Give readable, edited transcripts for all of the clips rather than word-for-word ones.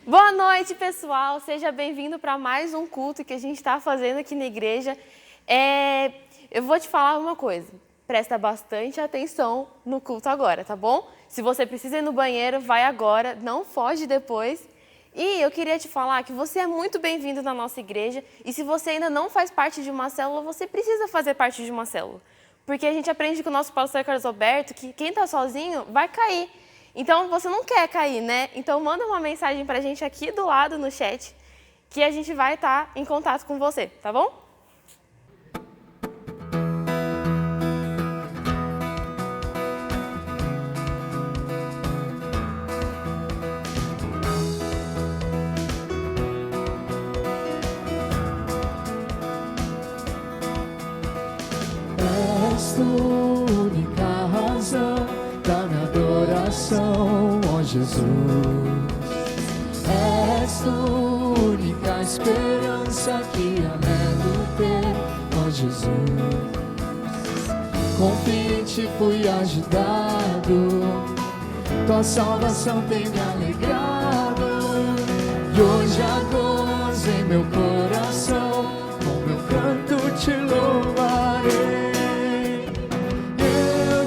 Boa noite, pessoal. Seja bem-vindo para mais um culto que a gente está fazendo aqui na igreja. Eu vou te falar uma coisa. Presta bastante atenção no culto agora, tá bom? Se você precisa ir no banheiro, vai agora, não foge depois. E eu queria te falar que você é muito bem-vindo na nossa igreja. E se você ainda não faz parte de uma célula, você precisa fazer parte de uma célula. Porque a gente aprende com o nosso pastor Carlos Alberto que quem está sozinho vai cair. Então, você não quer cair, né? Então, manda uma mensagem pra gente aqui do lado no chat, que a gente vai estar em contato com você, tá bom? És tu única razão da minha adoração, ó Jesus. És tu única esperança que anelo ter, ó Jesus. Confiante fui agitado, tua salvação tem me alegrado. E hoje há gozo em meu coração, com meu canto te louvarei.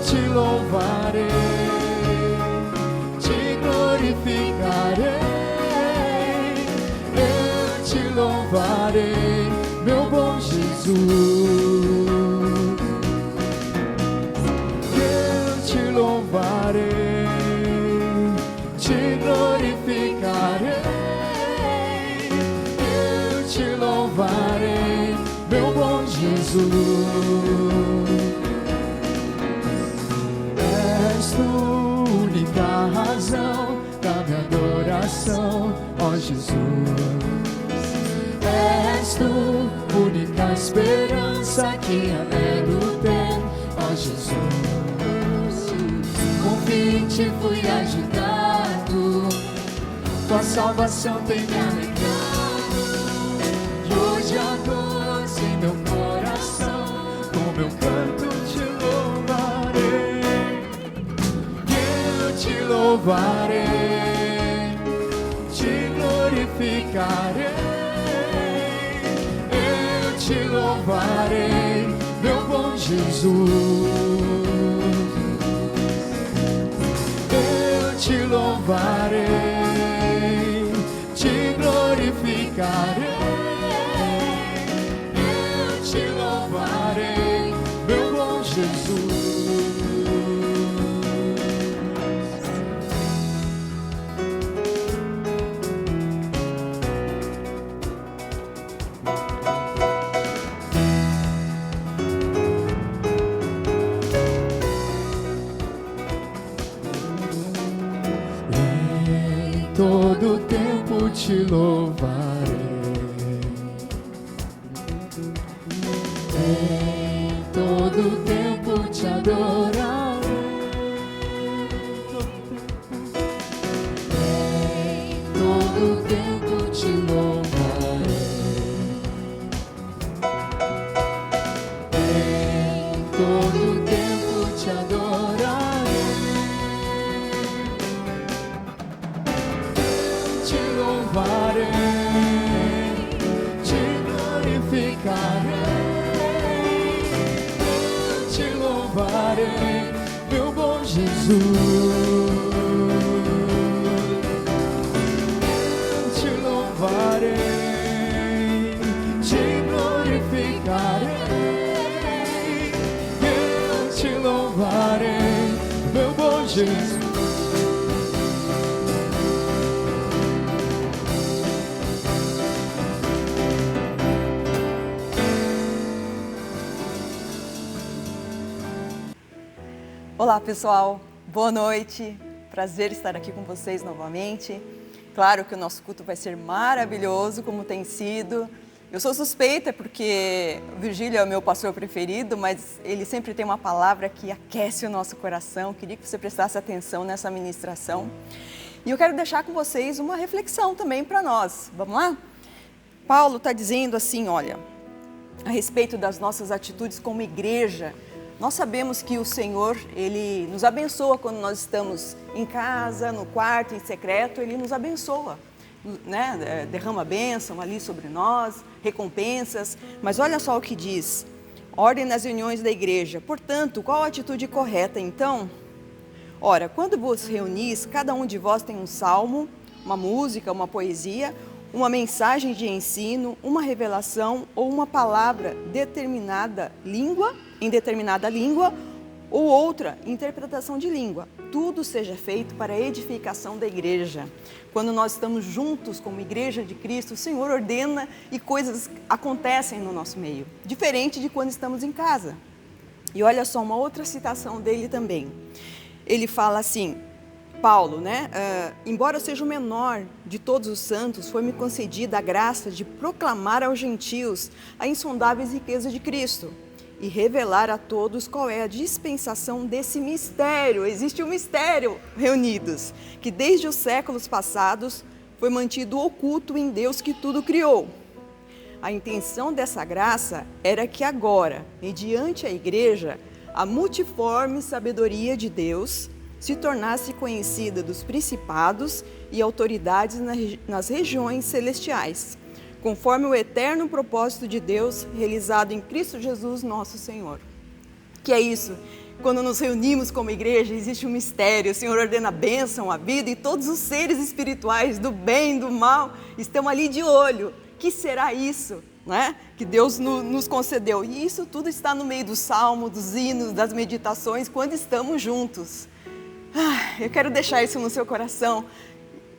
Te louvarei, te glorificarei, eu te louvarei, meu bom Jesus. Eu te louvarei, te glorificarei, eu te louvarei, meu bom Jesus. Única razão da minha adoração, ó Jesus. És tu, única esperança que anelo ter, ó Jesus. Convite fui agitado, tua salvação tem me alegrado. E hoje há gozo em meu coração, com meu canto te louvarei. Te louvarei, te glorificarei, eu te louvarei, meu bom Jesus. Eu te louvarei, te glorificarei, eu te louvarei, meu bom Jesus. Todo tempo te louvarei, em todo tempo te adorarei, em todo tempo te louvarei, em todo tempo te adorarei. Louvarei, te glorificarei, eu te louvarei, meu bom Jesus. Eu te louvarei, te glorificarei, eu te louvarei, meu bom Jesus. Olá pessoal, boa noite, prazer estar aqui com vocês novamente. Claro que o nosso culto vai ser maravilhoso, como tem sido. Eu sou suspeita porque o Virgílio é o meu pastor preferido, mas ele sempre tem uma palavra que aquece o nosso coração. Queria que você prestasse atenção nessa ministração. E eu quero deixar com vocês uma reflexão também para nós. Vamos lá? Paulo está dizendo assim, olha, a respeito das nossas atitudes como igreja. Nós sabemos que o Senhor, Ele nos abençoa quando nós estamos em casa, no quarto, em secreto, Ele nos abençoa. né, derrama bênção ali sobre nós, recompensas. Mas olha só o que diz: ordem nas reuniões da igreja. Portanto, qual a atitude correta então? Ora, quando vos reunis, cada um de vós tem um salmo, uma música, uma poesia, uma mensagem de ensino, uma revelação ou uma palavra em determinada língua, ou outra interpretação de língua. Tudo seja feito para a edificação da igreja. Quando nós estamos juntos como igreja de Cristo, o Senhor ordena e coisas acontecem no nosso meio, diferente de quando estamos em casa. E olha só uma outra citação dele também. Ele fala assim, Paulo, né? Embora eu seja o menor de todos os santos, foi-me concedida a graça de proclamar aos gentios a insondáveis riquezas de Cristo e revelar a todos qual é a dispensação desse mistério. Existe um mistério, reunidos, que desde os séculos passados foi mantido oculto em Deus que tudo criou. A intenção dessa graça era que agora, mediante a igreja, a multiforme sabedoria de Deus se tornasse conhecida dos principados e autoridades nas regiões celestiais, conforme o eterno propósito de Deus realizado em Cristo Jesus, nosso Senhor. Que é isso? Quando nos reunimos como igreja, existe um mistério. O Senhor ordena a bênção, a vida, e todos os seres espirituais do bem, do mal, estão ali de olho. Que será isso, né? Que Deus nos concedeu? E isso tudo está no meio do salmo, dos hinos, das meditações, quando estamos juntos. Eu quero deixar isso no seu coração.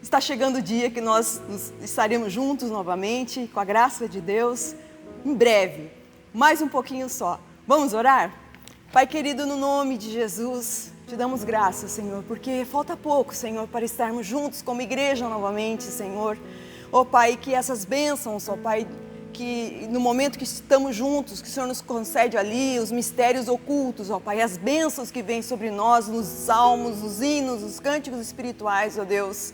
Está chegando o dia que nós estaremos juntos novamente, com a graça de Deus, em breve, mais um pouquinho só. Vamos orar? Pai querido, no nome de Jesus, te damos graças, Senhor, porque falta pouco, Senhor, para estarmos juntos como igreja novamente, Senhor. Ó Pai, que essas bênçãos, ó Pai, que no momento que estamos juntos, que o Senhor nos concede ali os mistérios ocultos, ó Pai, as bênçãos que vêm sobre nós, nos salmos, nos hinos, nos cânticos espirituais, ó Deus.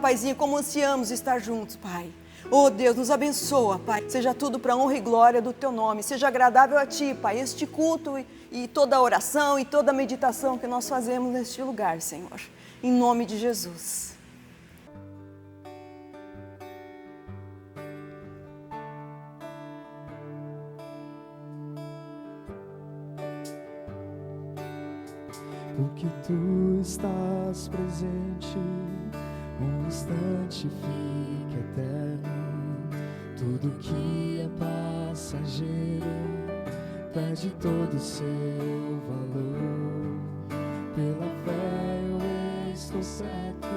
Paizinho, como ansiamos estar juntos, Pai. Oh Deus, nos abençoa, Pai. Seja tudo para a honra e glória do Teu nome. Seja agradável a Ti, Pai, este culto e toda a oração e toda a meditação que nós fazemos neste lugar, Senhor. Em nome de Jesus. Porque Tu estás presente, um instante fica eterno. Tudo que é passageiro perde todo o seu valor. Pela fé eu estou certo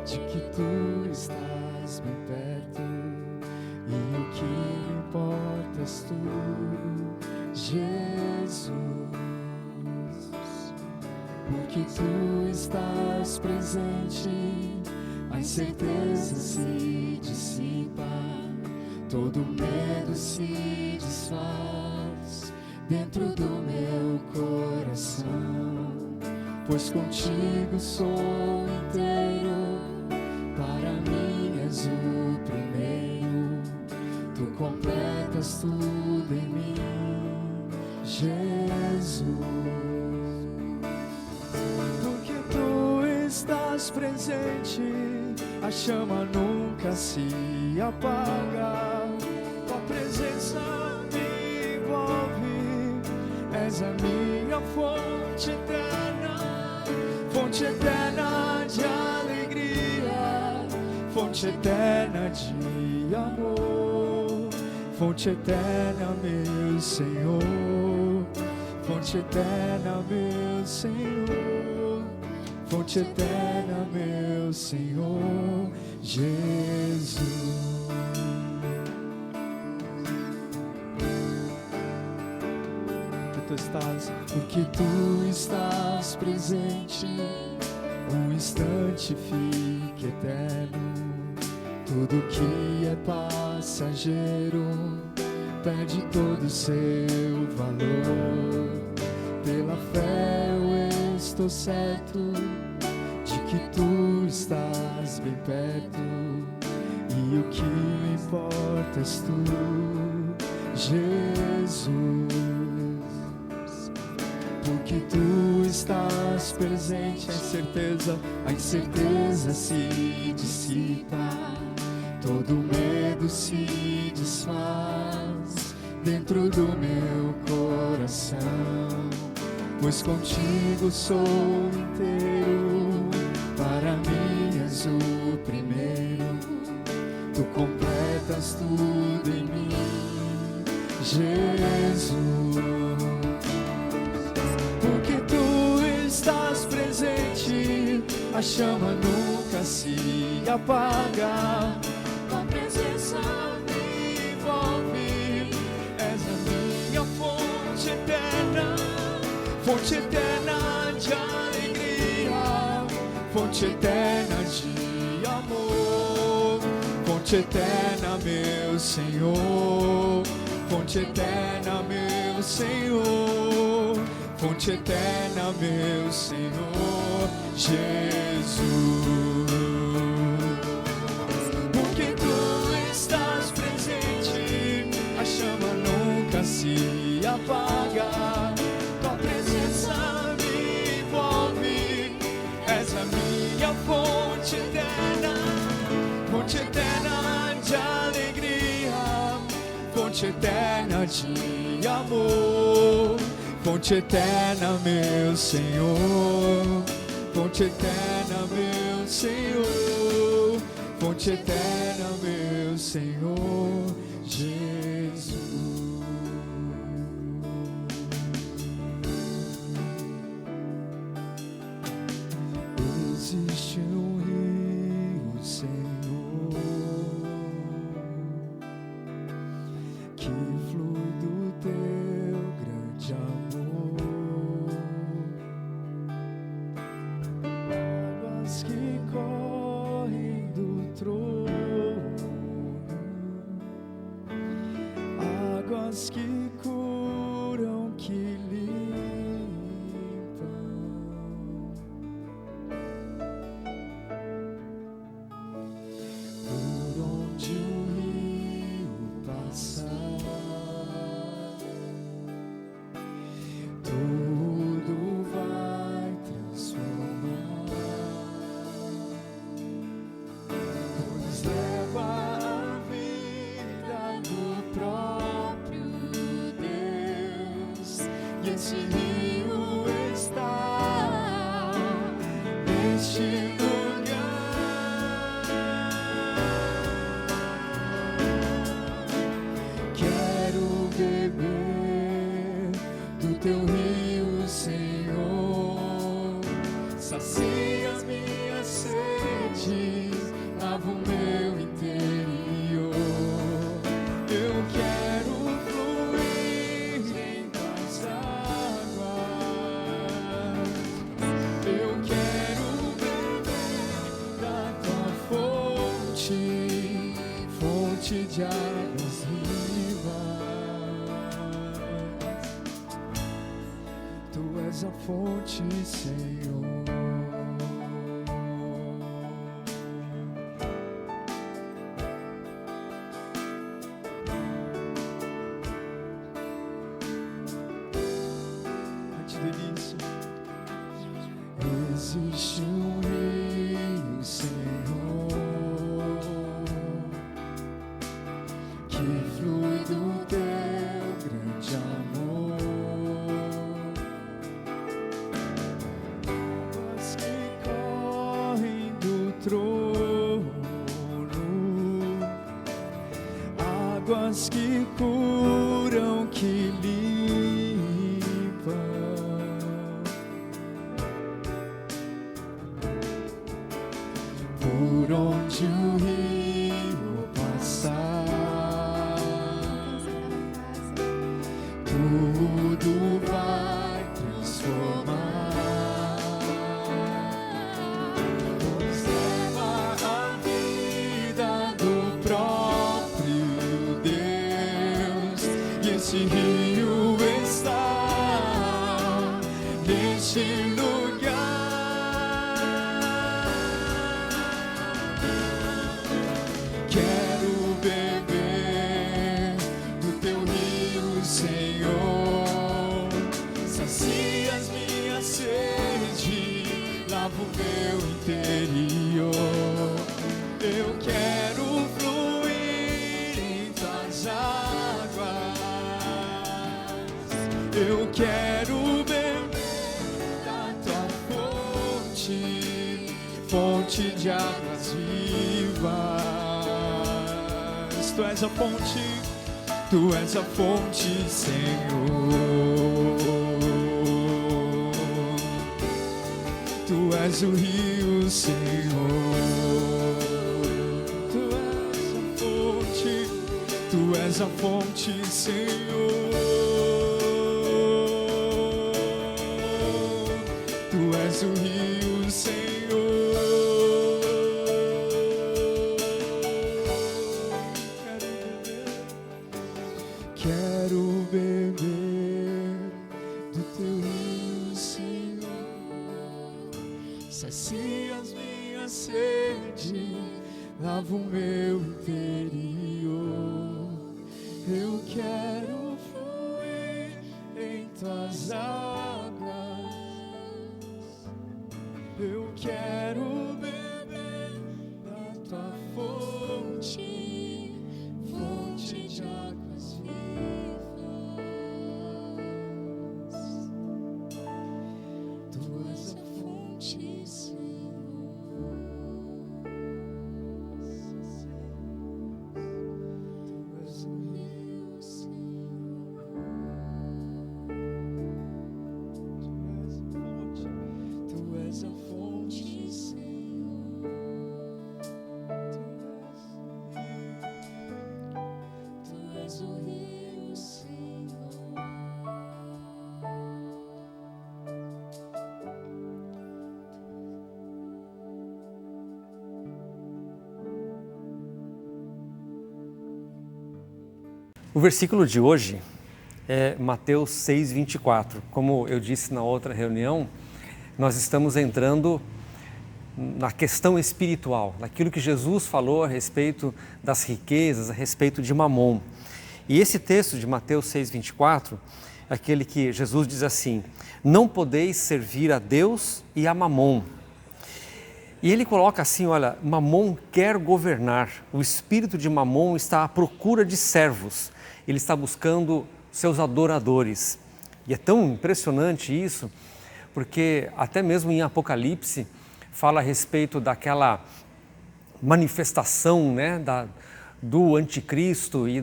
de que Tu estás bem perto, e o que me importa és Tu, Jesus. Porque Tu estás presente, a incerteza se dissipa, todo medo se desfaz dentro do meu coração. Pois contigo sou inteiro, para mim és o primeiro. Tu completas tudo em mim, Jesus. Estás presente, a chama nunca se apaga. Tua presença me envolve, és a minha fonte eterna de alegria, fonte eterna de amor, fonte eterna, meu Senhor, fonte eterna, meu Senhor, fonte eterna, meu Senhor, Jesus. Porque Tu estás presente, um instante fica eterno. Tudo que é passageiro perde todo o seu valor. Pela fé eu estou certo de que Tu estás bem perto, e o que me importa és Tu, Jesus. porque tu estás presente, a incerteza se dissipa, todo medo se desfaz dentro do meu coração, pois contigo sou inteiro, para mim és o primeiro, tu completas tudo em mim, Jesus. Porque tu estás presente, a chama nunca se apaga, tua presença me envolve, és a minha fonte eterna de alegria, fonte eterna de amor, fonte eterna, meu Senhor, fonte eterna, meu Senhor, fonte eterna, meu Senhor, Jesus. Porque tu estás presente, a chama nunca se apaga, tua presença me envolve, és a minha fonte eterna de alegria, fonte eterna de amor, fonte eterna, meu Senhor, fonte eterna, meu Senhor, fonte eterna, meu Senhor, Jesus. Existe um rio, Senhor, que flui do teu grande amor, águas que correm do trono, águas que curam, que limpam, por onde o rio passar, tudo vai transformar, pois leva a vida do próprio Deus, e esse rio está neste lugar. Quero beber do teu rio, Senhor, sacia as minhas sedes, lava o meu interior. Eu quero fluir em tuas águas, eu quero beber da tua fonte, fonte de águas vivas. Tu és a fonte, Senhor. Antes do início, existe um rio, Senhor, que flui do teu grande amor, águas que correm do trono, águas que curam, que limpam, por onde o rio passar, tudo vai transformar, pois leva a vida do próprio Deus, e esse rio está neste lugar. Quero beber do teu rio, Senhor, sacia as Eu quero fluir em tuas águas. Eu quero beber da tua fonte, fonte de águas vivas. Tu és a fonte, tu és a fonte, Senhor. Tu és o rio, Senhor. Tu és a fonte, Senhor. Tu és o rio, Senhor. Quero beber do teu rio, Senhor. Sacia as minhas sede, lava o meu interior. Eu quero fluir em tuas águas. Eu quero beber da tua fonte, fonte de águas vivas. Tu és a fonte, Senhor. Tu és o rio, Senhor. Tu és a fonte, Senhor. Tu és o rio, Senhor. O versículo de hoje é Mateus 6:24. Como eu disse na outra reunião, nós estamos entrando na questão espiritual, naquilo que Jesus falou a respeito das riquezas, a respeito de Mamon. E esse texto de Mateus 6:24 é aquele que Jesus diz assim: não podeis servir a Deus e a Mamon. E ele coloca assim, olha, Mamon quer governar, o espírito de Mamon está à procura de servos, ele está buscando seus adoradores. E é tão impressionante isso, porque até mesmo em Apocalipse fala a respeito daquela manifestação, né, do anticristo e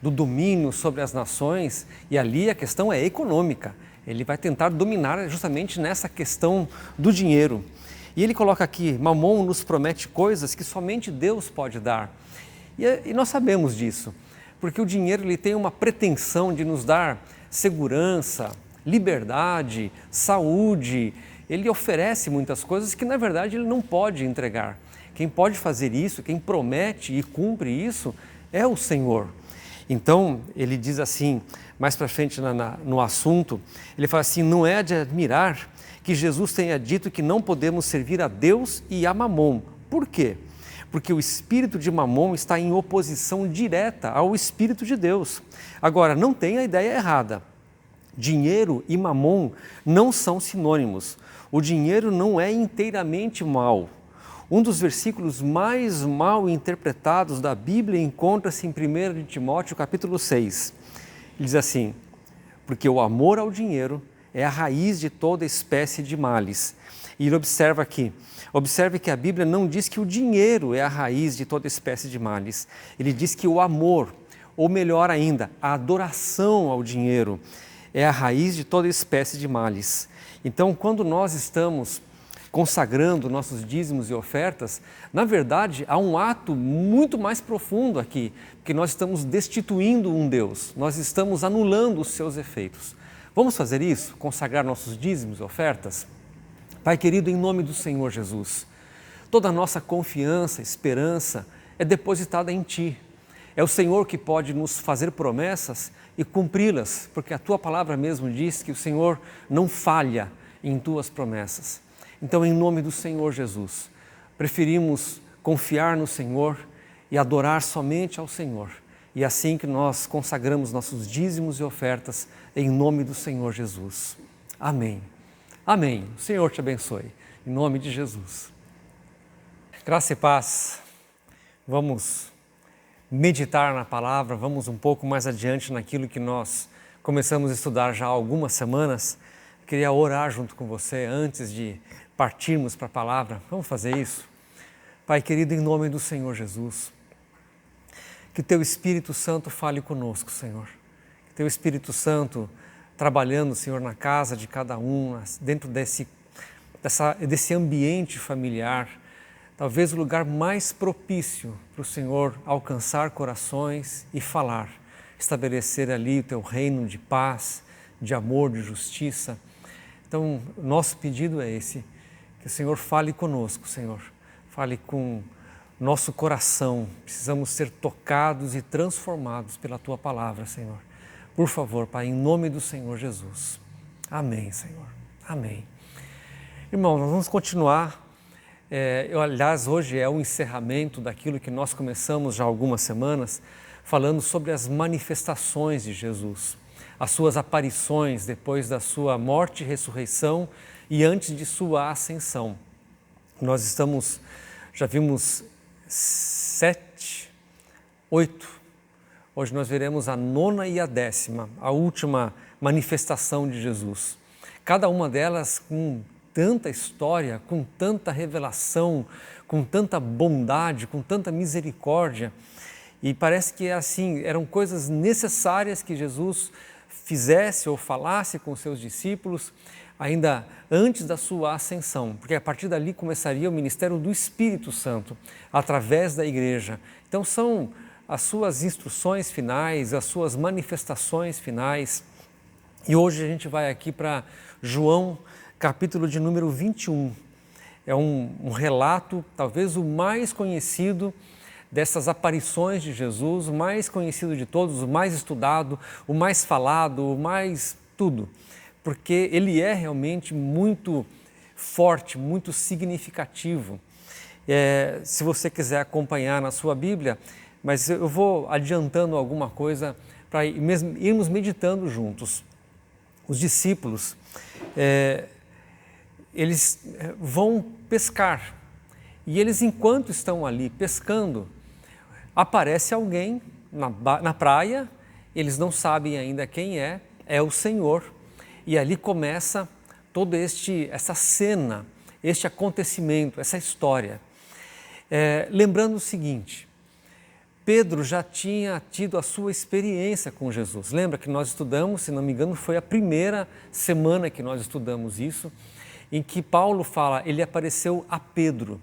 do domínio sobre as nações, e ali a questão é econômica, ele vai tentar dominar justamente nessa questão do dinheiro. E ele coloca aqui, Mamon nos promete coisas que somente Deus pode dar. E nós sabemos disso, porque o dinheiro ele tem uma pretensão de nos dar segurança, liberdade, saúde. Ele oferece muitas coisas que na verdade ele não pode entregar. Quem pode fazer isso, quem promete e cumpre isso, é o Senhor. Então ele diz assim, mais para frente no assunto, ele fala assim, não é de admirar que Jesus tenha dito que não podemos servir a Deus e a Mamon. Por quê? Porque o espírito de Mamon está em oposição direta ao espírito de Deus. Agora, não tenha a ideia errada. Dinheiro e Mamon não são sinônimos. O dinheiro não é inteiramente mau. Um dos versículos mais mal interpretados da Bíblia encontra-se em 1 Timóteo capítulo 6. Ele diz assim, porque o amor ao dinheiro é a raiz de toda espécie de males. E ele observa aqui, observe que a Bíblia não diz que o dinheiro é a raiz de toda espécie de males. Ele diz que o amor, ou melhor ainda, a adoração ao dinheiro, é a raiz de toda espécie de males. Então, quando nós estamos consagrando nossos dízimos e ofertas, na verdade, há um ato muito mais profundo aqui, porque nós estamos destituindo um Deus, nós estamos anulando os seus efeitos. Vamos fazer isso? Consagrar nossos dízimos e ofertas? Pai querido, em nome do Senhor Jesus, toda a nossa confiança, esperança é depositada em Ti. É o Senhor que pode nos fazer promessas e cumpri-las, porque a Tua palavra mesmo diz que o Senhor não falha em Tuas promessas. Então, em nome do Senhor Jesus, preferimos confiar no Senhor e adorar somente ao Senhor. E assim que nós consagramos nossos dízimos e ofertas, em nome do Senhor Jesus. Amém. Amém. O Senhor te abençoe. Em nome de Jesus. Graça e paz. vamos meditar na palavra, vamos um pouco mais adiante naquilo que nós começamos a estudar já há algumas semanas. Queria orar junto com você antes de partirmos para a palavra. Vamos fazer isso? Pai querido, em nome do Senhor Jesus, que Teu Espírito Santo fale conosco, Senhor. Que Teu Espírito Santo trabalhando, Senhor, na casa de cada um, dentro desse ambiente familiar, talvez o lugar mais propício para o Senhor alcançar corações e falar, estabelecer ali o Teu reino de paz, de amor, de justiça. Então, nosso pedido é esse, que o Senhor fale conosco, Senhor, fale com nosso coração. Precisamos ser tocados e transformados pela Tua palavra, Senhor. Por favor, Pai, em nome do Senhor Jesus. Amém, Senhor. Amém. Irmão, nós vamos continuar. Aliás, hoje é o encerramento daquilo que nós começamos já há algumas semanas, falando sobre as manifestações de Jesus, as suas aparições depois da sua morte e ressurreição e antes de sua ascensão. Nós já vimos 7, 8. Hoje nós veremos a 9ª e a 10ª, a última manifestação de Jesus. Cada uma delas com tanta história, com tanta revelação, com tanta bondade, com tanta misericórdia. E parece que assim, eram coisas necessárias que Jesus fizesse ou falasse com os seus discípulos ainda antes da sua ascensão, porque a partir dali começaria o ministério do Espírito Santo através da igreja. Então são as suas instruções finais, as suas manifestações finais. E hoje a gente vai aqui para João, capítulo de número 21. É um relato, talvez o mais conhecido dessas aparições de Jesus, o mais conhecido de todos, o mais estudado, o mais falado, o mais tudo. Porque ele é realmente muito forte, muito significativo. Se você quiser acompanhar na sua Bíblia, mas eu vou adiantando alguma coisa para irmos meditando juntos. Os discípulos, eles vão pescar e eles, enquanto estão ali pescando, aparece alguém na praia, eles não sabem ainda quem é o Senhor, e ali começa toda essa cena, este acontecimento, essa história. Lembrando o seguinte, Pedro já tinha tido a sua experiência com Jesus. Lembra que nós estudamos, se não me engano, foi a primeira semana que nós estudamos isso, em que Paulo fala, ele apareceu a Pedro.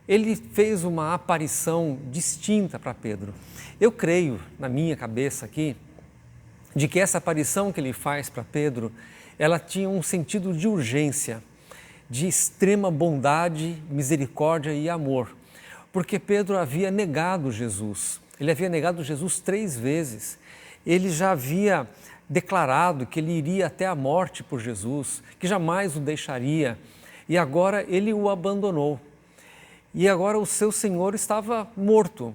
Ele fez uma aparição distinta para Pedro. Eu creio, na minha cabeça aqui, de que essa aparição que ele faz para Pedro, ela tinha um sentido de urgência, de extrema bondade, misericórdia e amor. Porque Pedro havia negado Jesus. Ele havia negado Jesus 3 vezes. Ele já havia declarado que ele iria até a morte por Jesus, que jamais o deixaria. E agora ele o abandonou. E agora o seu Senhor estava morto.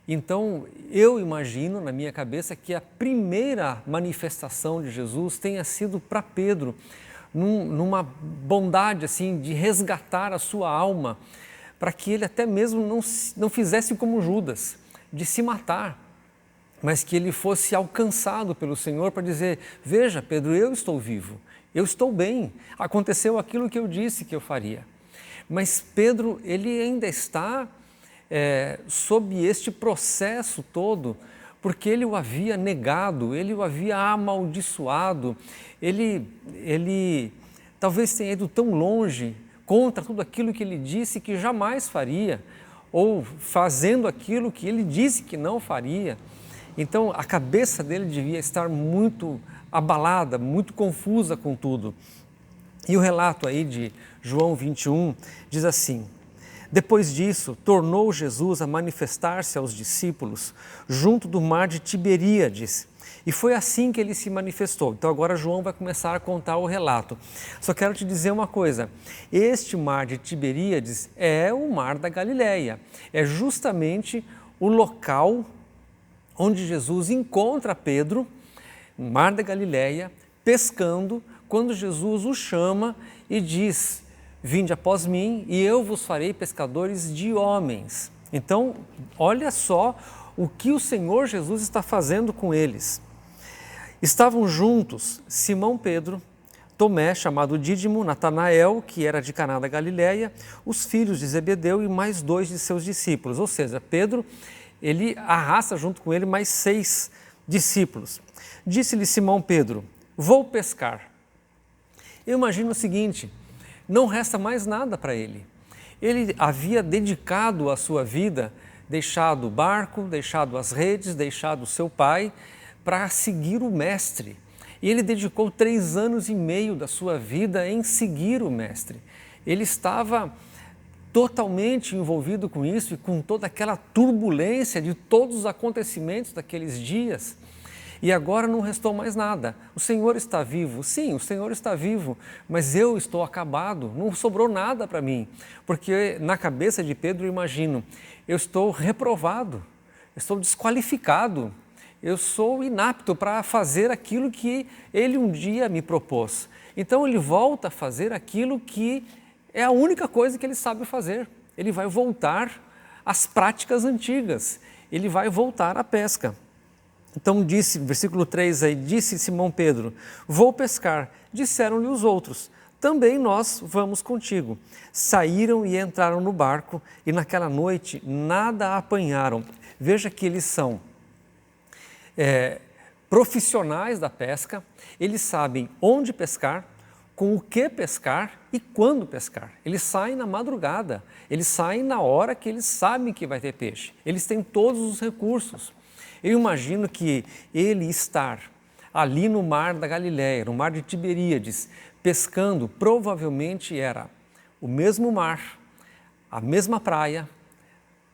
Então eu imagino na minha cabeça que a primeira manifestação de Jesus tenha sido para Pedro, numa bondade assim de resgatar a sua alma, para que ele até mesmo não fizesse como Judas, de se matar, mas que ele fosse alcançado pelo Senhor para dizer, veja Pedro, eu estou vivo, eu estou bem, aconteceu aquilo que eu disse que eu faria. Mas Pedro, ele ainda está sob este processo todo, porque ele o havia negado, ele o havia amaldiçoado, ele talvez tenha ido tão longe contra tudo aquilo que ele disse que jamais faria, ou fazendo aquilo que ele disse que não faria. Então a cabeça dele devia estar muito abalada, muito confusa com tudo. E o relato aí de João 21 diz assim, depois disso, tornou Jesus a manifestar-se aos discípulos junto do mar de Tiberíades, e foi assim que ele se manifestou. Então agora João vai começar a contar o relato. Só quero te dizer uma coisa, este mar de Tiberíades é o mar da Galileia, é justamente o local onde Jesus encontra Pedro, no mar da Galileia, pescando, quando Jesus o chama e diz, vinde após mim e eu vos farei pescadores de homens. Então, olha só o que o Senhor Jesus está fazendo com eles. Estavam juntos Simão Pedro, Tomé, chamado Dídimo, Natanael, que era de Caná da Galileia, os filhos de Zebedeu e mais 2 de seus discípulos. Ou seja, Pedro, ele arrasta junto com ele mais 6 discípulos. Disse-lhe Simão Pedro: vou pescar. Eu imagino o seguinte, não resta mais nada para ele. Ele havia dedicado a sua vida, deixado o barco, deixado as redes, deixado o seu pai, para seguir o Mestre. E ele dedicou 3 anos e meio da sua vida em seguir o Mestre. Ele estava totalmente envolvido com isso e com toda aquela turbulência de todos os acontecimentos daqueles dias. E agora não restou mais nada. O Senhor está vivo? Sim, o Senhor está vivo, mas eu estou acabado, não sobrou nada para mim. Porque na cabeça de Pedro, eu imagino, eu estou reprovado, estou desqualificado, eu sou inapto para fazer aquilo que ele um dia me propôs. Então ele volta a fazer aquilo que é a única coisa que ele sabe fazer. Ele vai voltar às práticas antigas, ele vai voltar à pesca. Então disse, versículo 3 aí, disse Simão Pedro: vou pescar. Disseram-lhe os outros: também nós vamos contigo. Saíram e entraram no barco e naquela noite nada apanharam. Veja que eles são profissionais da pesca, eles sabem onde pescar, com o que pescar e quando pescar. Eles saem na madrugada, eles saem na hora que eles sabem que vai ter peixe. Eles têm todos os recursos. Eu imagino que ele estar ali no mar da Galileia, no mar de Tiberíades, pescando, provavelmente era o mesmo mar, a mesma praia,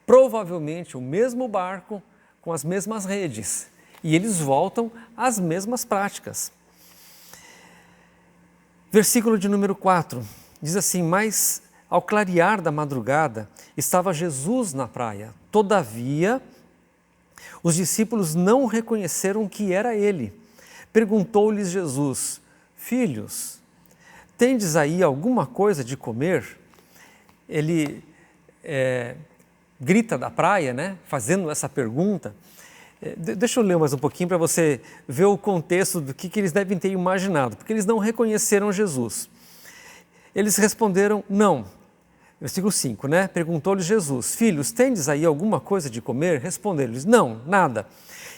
provavelmente o mesmo barco com as mesmas redes. E eles voltam às mesmas práticas. Versículo de número 4, diz assim: mas ao clarear da madrugada estava Jesus na praia. Todavia, os discípulos não reconheceram que era ele. Perguntou-lhes Jesus: filhos, tendes aí alguma coisa de comer? Ele grita da praia, né, fazendo essa pergunta. Deixa eu ler mais um pouquinho para você ver o contexto do que eles devem ter imaginado, porque eles não reconheceram Jesus. Eles responderam: não. Versículo 5, né? Perguntou-lhes Jesus: filhos, tendes aí alguma coisa de comer? Responderam-lhes: não, nada.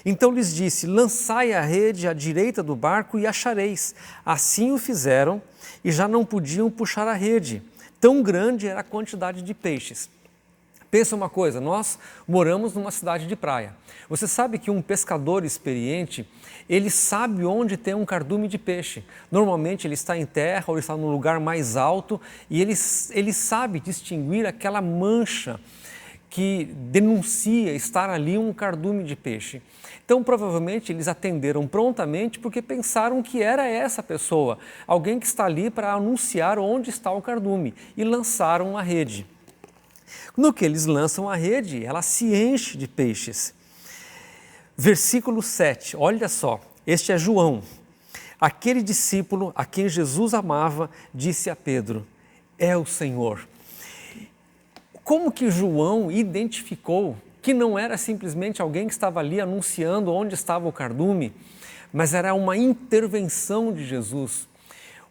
Então lhes disse: lançai a rede à direita do barco e achareis. Assim o fizeram e já não podiam puxar a rede. Tão grande era a quantidade de peixes. Pensa uma coisa, nós moramos numa cidade de praia. Você sabe que um pescador experiente, ele sabe onde tem um cardume de peixe. Normalmente ele está em terra ou ele está num lugar mais alto e ele sabe distinguir aquela mancha que denuncia estar ali um cardume de peixe. Então provavelmente eles atenderam prontamente porque pensaram que era essa pessoa, alguém que está ali para anunciar onde está o cardume, e lançaram a rede. No que eles lançam a rede, ela se enche de peixes. Versículo 7, olha só, este é João. Aquele discípulo a quem Jesus amava disse a Pedro: é o Senhor. Como que João identificou que não era simplesmente alguém que estava ali anunciando onde estava o cardume, mas era uma intervenção de Jesus?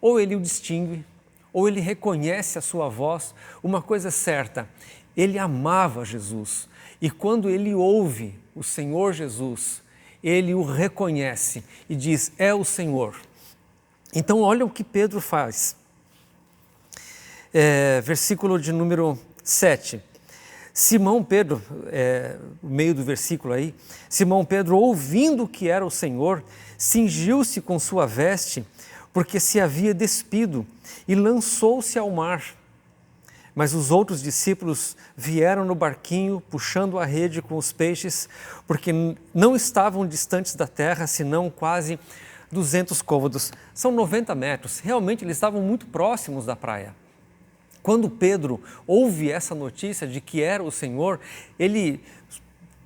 Ou ele o distingue, ou ele reconhece a sua voz. Uma coisa é certa, ele amava Jesus, e quando ele ouve o Senhor Jesus, ele o reconhece e diz: é o Senhor. Então olha o que Pedro faz. Versículo de número 7. Simão Pedro, no meio do versículo aí, Simão Pedro, ouvindo que era o Senhor, cingiu-se com sua veste, porque se havia despido, e lançou-se ao mar. Mas os outros discípulos vieram no barquinho, puxando a rede com os peixes, porque não estavam distantes da terra, senão quase 200 côvados. São 90 metros. Realmente eles estavam muito próximos da praia. Quando Pedro ouve essa notícia de que era o Senhor, ele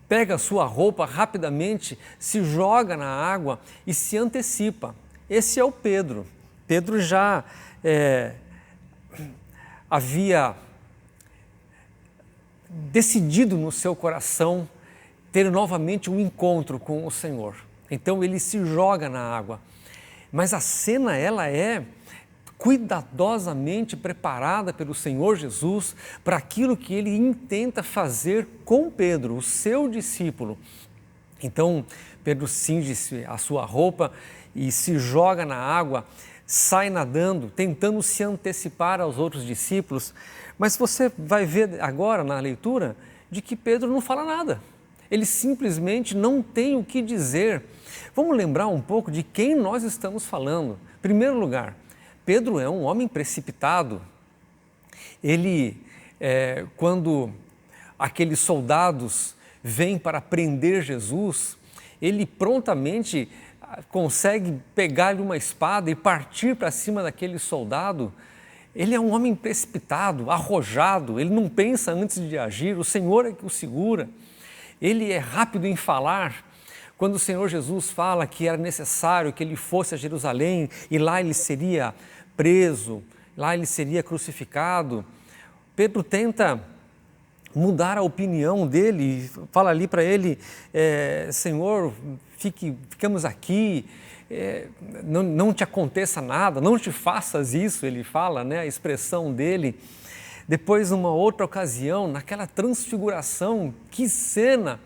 pega a sua roupa rapidamente, se joga na água e se antecipa. Esse é o Pedro. Pedro já havia decidido no seu coração ter novamente um encontro com o Senhor. Então ele se joga na água. Mas a cena, ela é cuidadosamente preparada pelo Senhor Jesus para aquilo que ele intenta fazer com Pedro, o seu discípulo. Então Pedro cinge a sua roupa e se joga na água, sai nadando, tentando se antecipar aos outros discípulos. Mas você vai ver agora na leitura de que Pedro não fala nada. Ele simplesmente não tem o que dizer. Vamos lembrar um pouco de quem nós estamos falando. Em primeiro lugar, Pedro é um homem precipitado. Ele, quando aqueles soldados vêm para prender Jesus, ele prontamente consegue pegar-lhe uma espada e partir para cima daquele soldado. Ele é um homem precipitado, arrojado, ele não pensa antes de agir, o Senhor é que o segura. Ele é rápido em falar. Quando o Senhor Jesus fala que era necessário que ele fosse a Jerusalém e lá ele seria preso, lá ele seria crucificado, Pedro tenta mudar a opinião dele, fala ali para ele, Senhor, ficamos aqui, não te aconteça nada, não te faças isso, ele fala, né, a expressão dele. Depois, numa outra ocasião, naquela transfiguração, que cena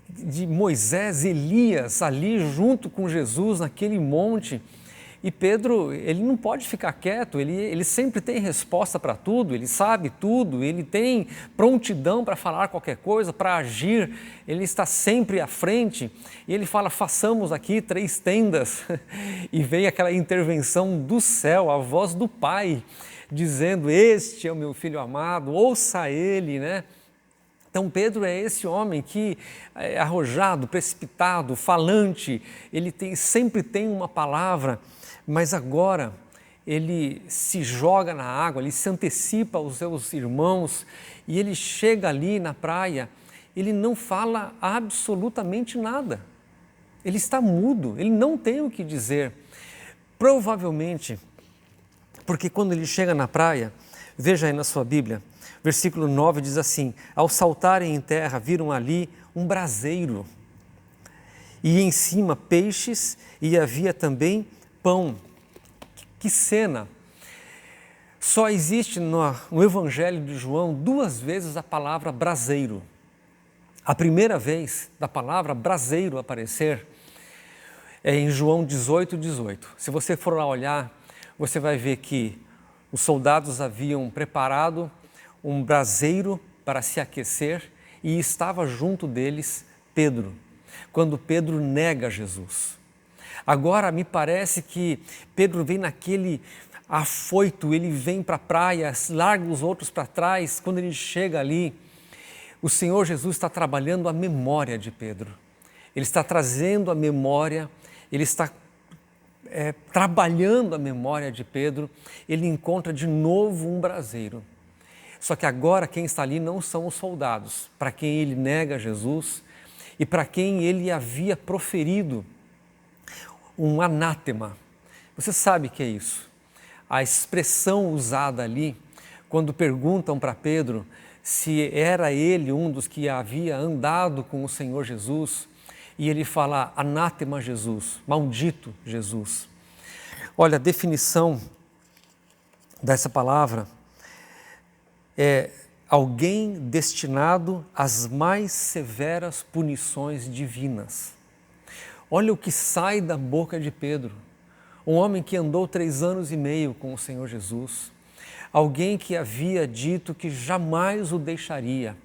de Moisés e Elias ali junto com Jesus naquele monte. E Pedro, ele não pode ficar quieto, ele sempre tem resposta para tudo, ele sabe tudo, ele tem prontidão para falar qualquer coisa, para agir, ele está sempre à frente. E ele fala, façamos aqui 3 tendas. E vem aquela intervenção do céu, a voz do Pai, dizendo, este é o meu filho amado, ouça ele, né? Então Pedro é esse homem que é arrojado, precipitado, falante, ele sempre tem uma palavra, mas agora ele se joga na água, ele se antecipa aos seus irmãos e ele chega ali na praia, ele não fala absolutamente nada, ele está mudo, ele não tem o que dizer. Provavelmente, porque quando ele chega na praia, veja aí na sua Bíblia, versículo 9 diz assim, ao saltarem em terra viram ali um braseiro e em cima peixes e havia também pão. Que cena! Só existe no Evangelho de João 2 vezes a palavra braseiro. A primeira vez da palavra braseiro aparecer é em João 18:18. Se você for lá olhar, você vai ver que os soldados haviam preparado um braseiro para se aquecer e estava junto deles Pedro, quando Pedro nega Jesus. Agora me parece que Pedro vem naquele afoito, ele vem para a praia, larga os outros para trás. Quando ele chega ali, o Senhor Jesus está trabalhando a memória de Pedro. Ele está trazendo a memória, ele está trabalhando a memória de Pedro. Ele encontra de novo um braseiro. Só que agora quem está ali não são os soldados, para quem ele nega Jesus e para quem ele havia proferido um anátema. Você sabe o que é isso? A expressão usada ali, quando perguntam para Pedro se era ele um dos que havia andado com o Senhor Jesus, e ele fala, anátema Jesus, maldito Jesus. Olha, a definição dessa palavra é alguém destinado às mais severas punições divinas. Olha o que sai da boca de Pedro, um homem que andou 3 anos e meio com o Senhor Jesus, alguém que havia dito que jamais o deixaria,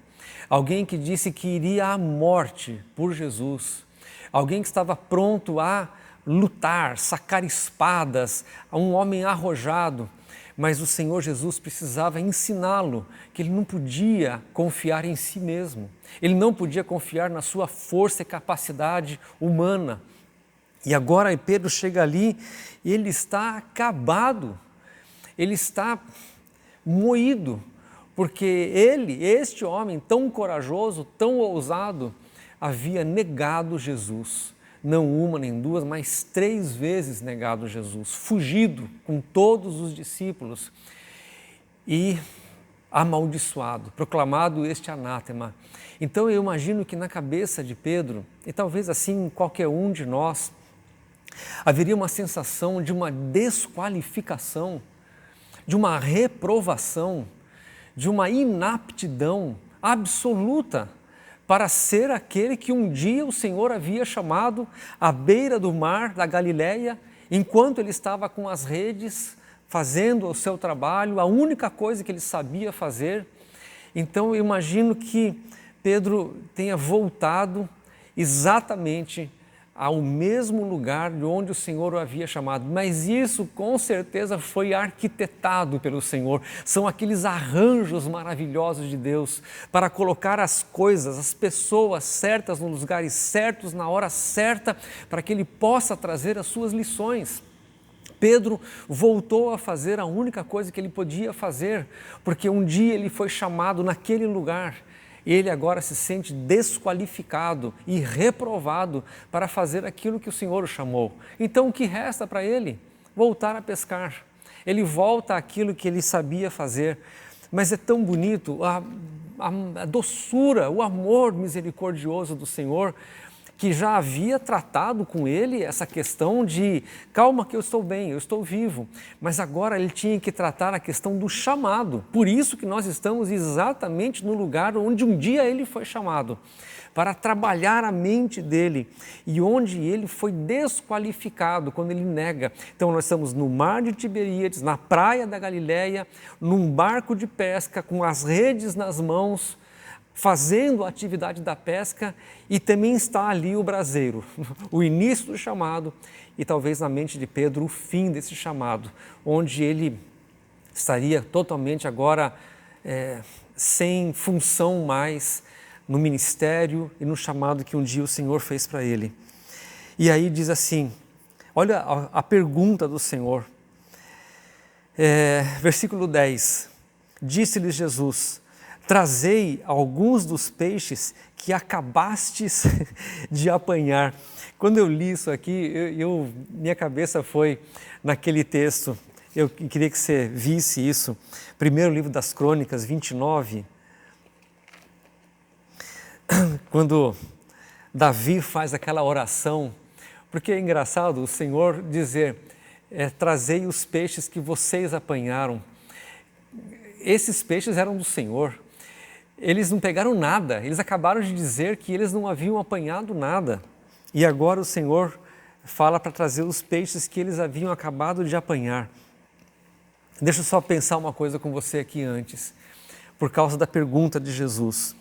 alguém que disse que iria à morte por Jesus, alguém que estava pronto a lutar, sacar espadas, um homem arrojado, mas o Senhor Jesus precisava ensiná-lo que ele não podia confiar em si mesmo, ele não podia confiar na sua força e capacidade humana. E agora Pedro chega ali e ele está acabado, ele está moído, porque este homem tão corajoso, tão ousado, havia negado Jesus. Não uma nem duas, mas 3 vezes negado Jesus, fugido com todos os discípulos. E amaldiçoado, proclamado este anátema. Então eu imagino que na cabeça de Pedro, e talvez assim qualquer um de nós, haveria uma sensação de uma desqualificação, de uma reprovação, de uma inaptidão absoluta para ser aquele que um dia o Senhor havia chamado à beira do mar da Galileia, enquanto ele estava com as redes, fazendo o seu trabalho, a única coisa que ele sabia fazer. Então eu imagino que Pedro tenha voltado exatamente ao mesmo lugar de onde o Senhor o havia chamado, mas isso com certeza foi arquitetado pelo Senhor. São aqueles arranjos maravilhosos de Deus para colocar as coisas, as pessoas certas nos lugares certos, na hora certa, para que Ele possa trazer as suas lições. Pedro voltou a fazer a única coisa que ele podia fazer, porque um dia ele foi chamado naquele lugar. Ele agora se sente desqualificado e reprovado para fazer aquilo que o Senhor o chamou. Então o que resta para ele? Voltar a pescar. Ele volta àquilo que ele sabia fazer. Mas é tão bonito a doçura, o amor misericordioso do Senhor, que já havia tratado com ele essa questão de calma que eu estou bem, eu estou vivo, mas agora ele tinha que tratar a questão do chamado. Por isso que nós estamos exatamente no lugar onde um dia ele foi chamado, para trabalhar a mente dele e onde ele foi desqualificado quando ele nega. Então nós estamos no mar de Tiberíades, na praia da Galileia, num barco de pesca com as redes nas mãos, fazendo a atividade da pesca, e também está ali o braseiro, o início do chamado e talvez na mente de Pedro o fim desse chamado, onde ele estaria totalmente agora sem função mais no ministério e no chamado que um dia o Senhor fez para ele. E aí diz assim, olha a pergunta do Senhor, versículo 10, disse-lhes Jesus: trazei alguns dos peixes que acabastes de apanhar. Quando eu li isso aqui, minha cabeça foi naquele texto. Eu queria que você visse isso. Primeiro livro das Crônicas, 29. Quando Davi faz aquela oração, porque é engraçado o Senhor dizer, trazei os peixes que vocês apanharam. Esses peixes eram do Senhor. Eles não pegaram nada, eles acabaram de dizer que eles não haviam apanhado nada. E agora o Senhor fala para trazer os peixes que eles haviam acabado de apanhar. Deixa eu só pensar uma coisa com você aqui antes, por causa da pergunta de Jesus.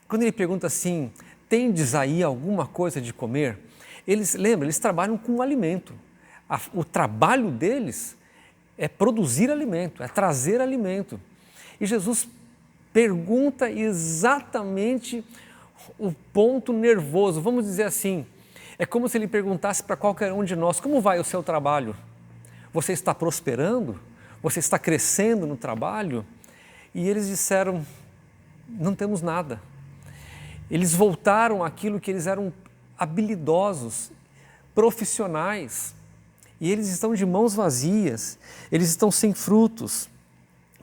Quando ele pergunta assim, tendes aí alguma coisa de comer? Eles trabalham com alimento. O trabalho deles é produzir alimento, é trazer alimento. E Jesus pergunta exatamente o ponto nervoso, vamos dizer assim, é como se ele perguntasse para qualquer um de nós, como vai o seu trabalho? Você está prosperando? Você está crescendo no trabalho? E eles disseram, não temos nada. Eles voltaram àquilo que eles eram habilidosos, profissionais, e eles estão de mãos vazias, eles estão sem frutos.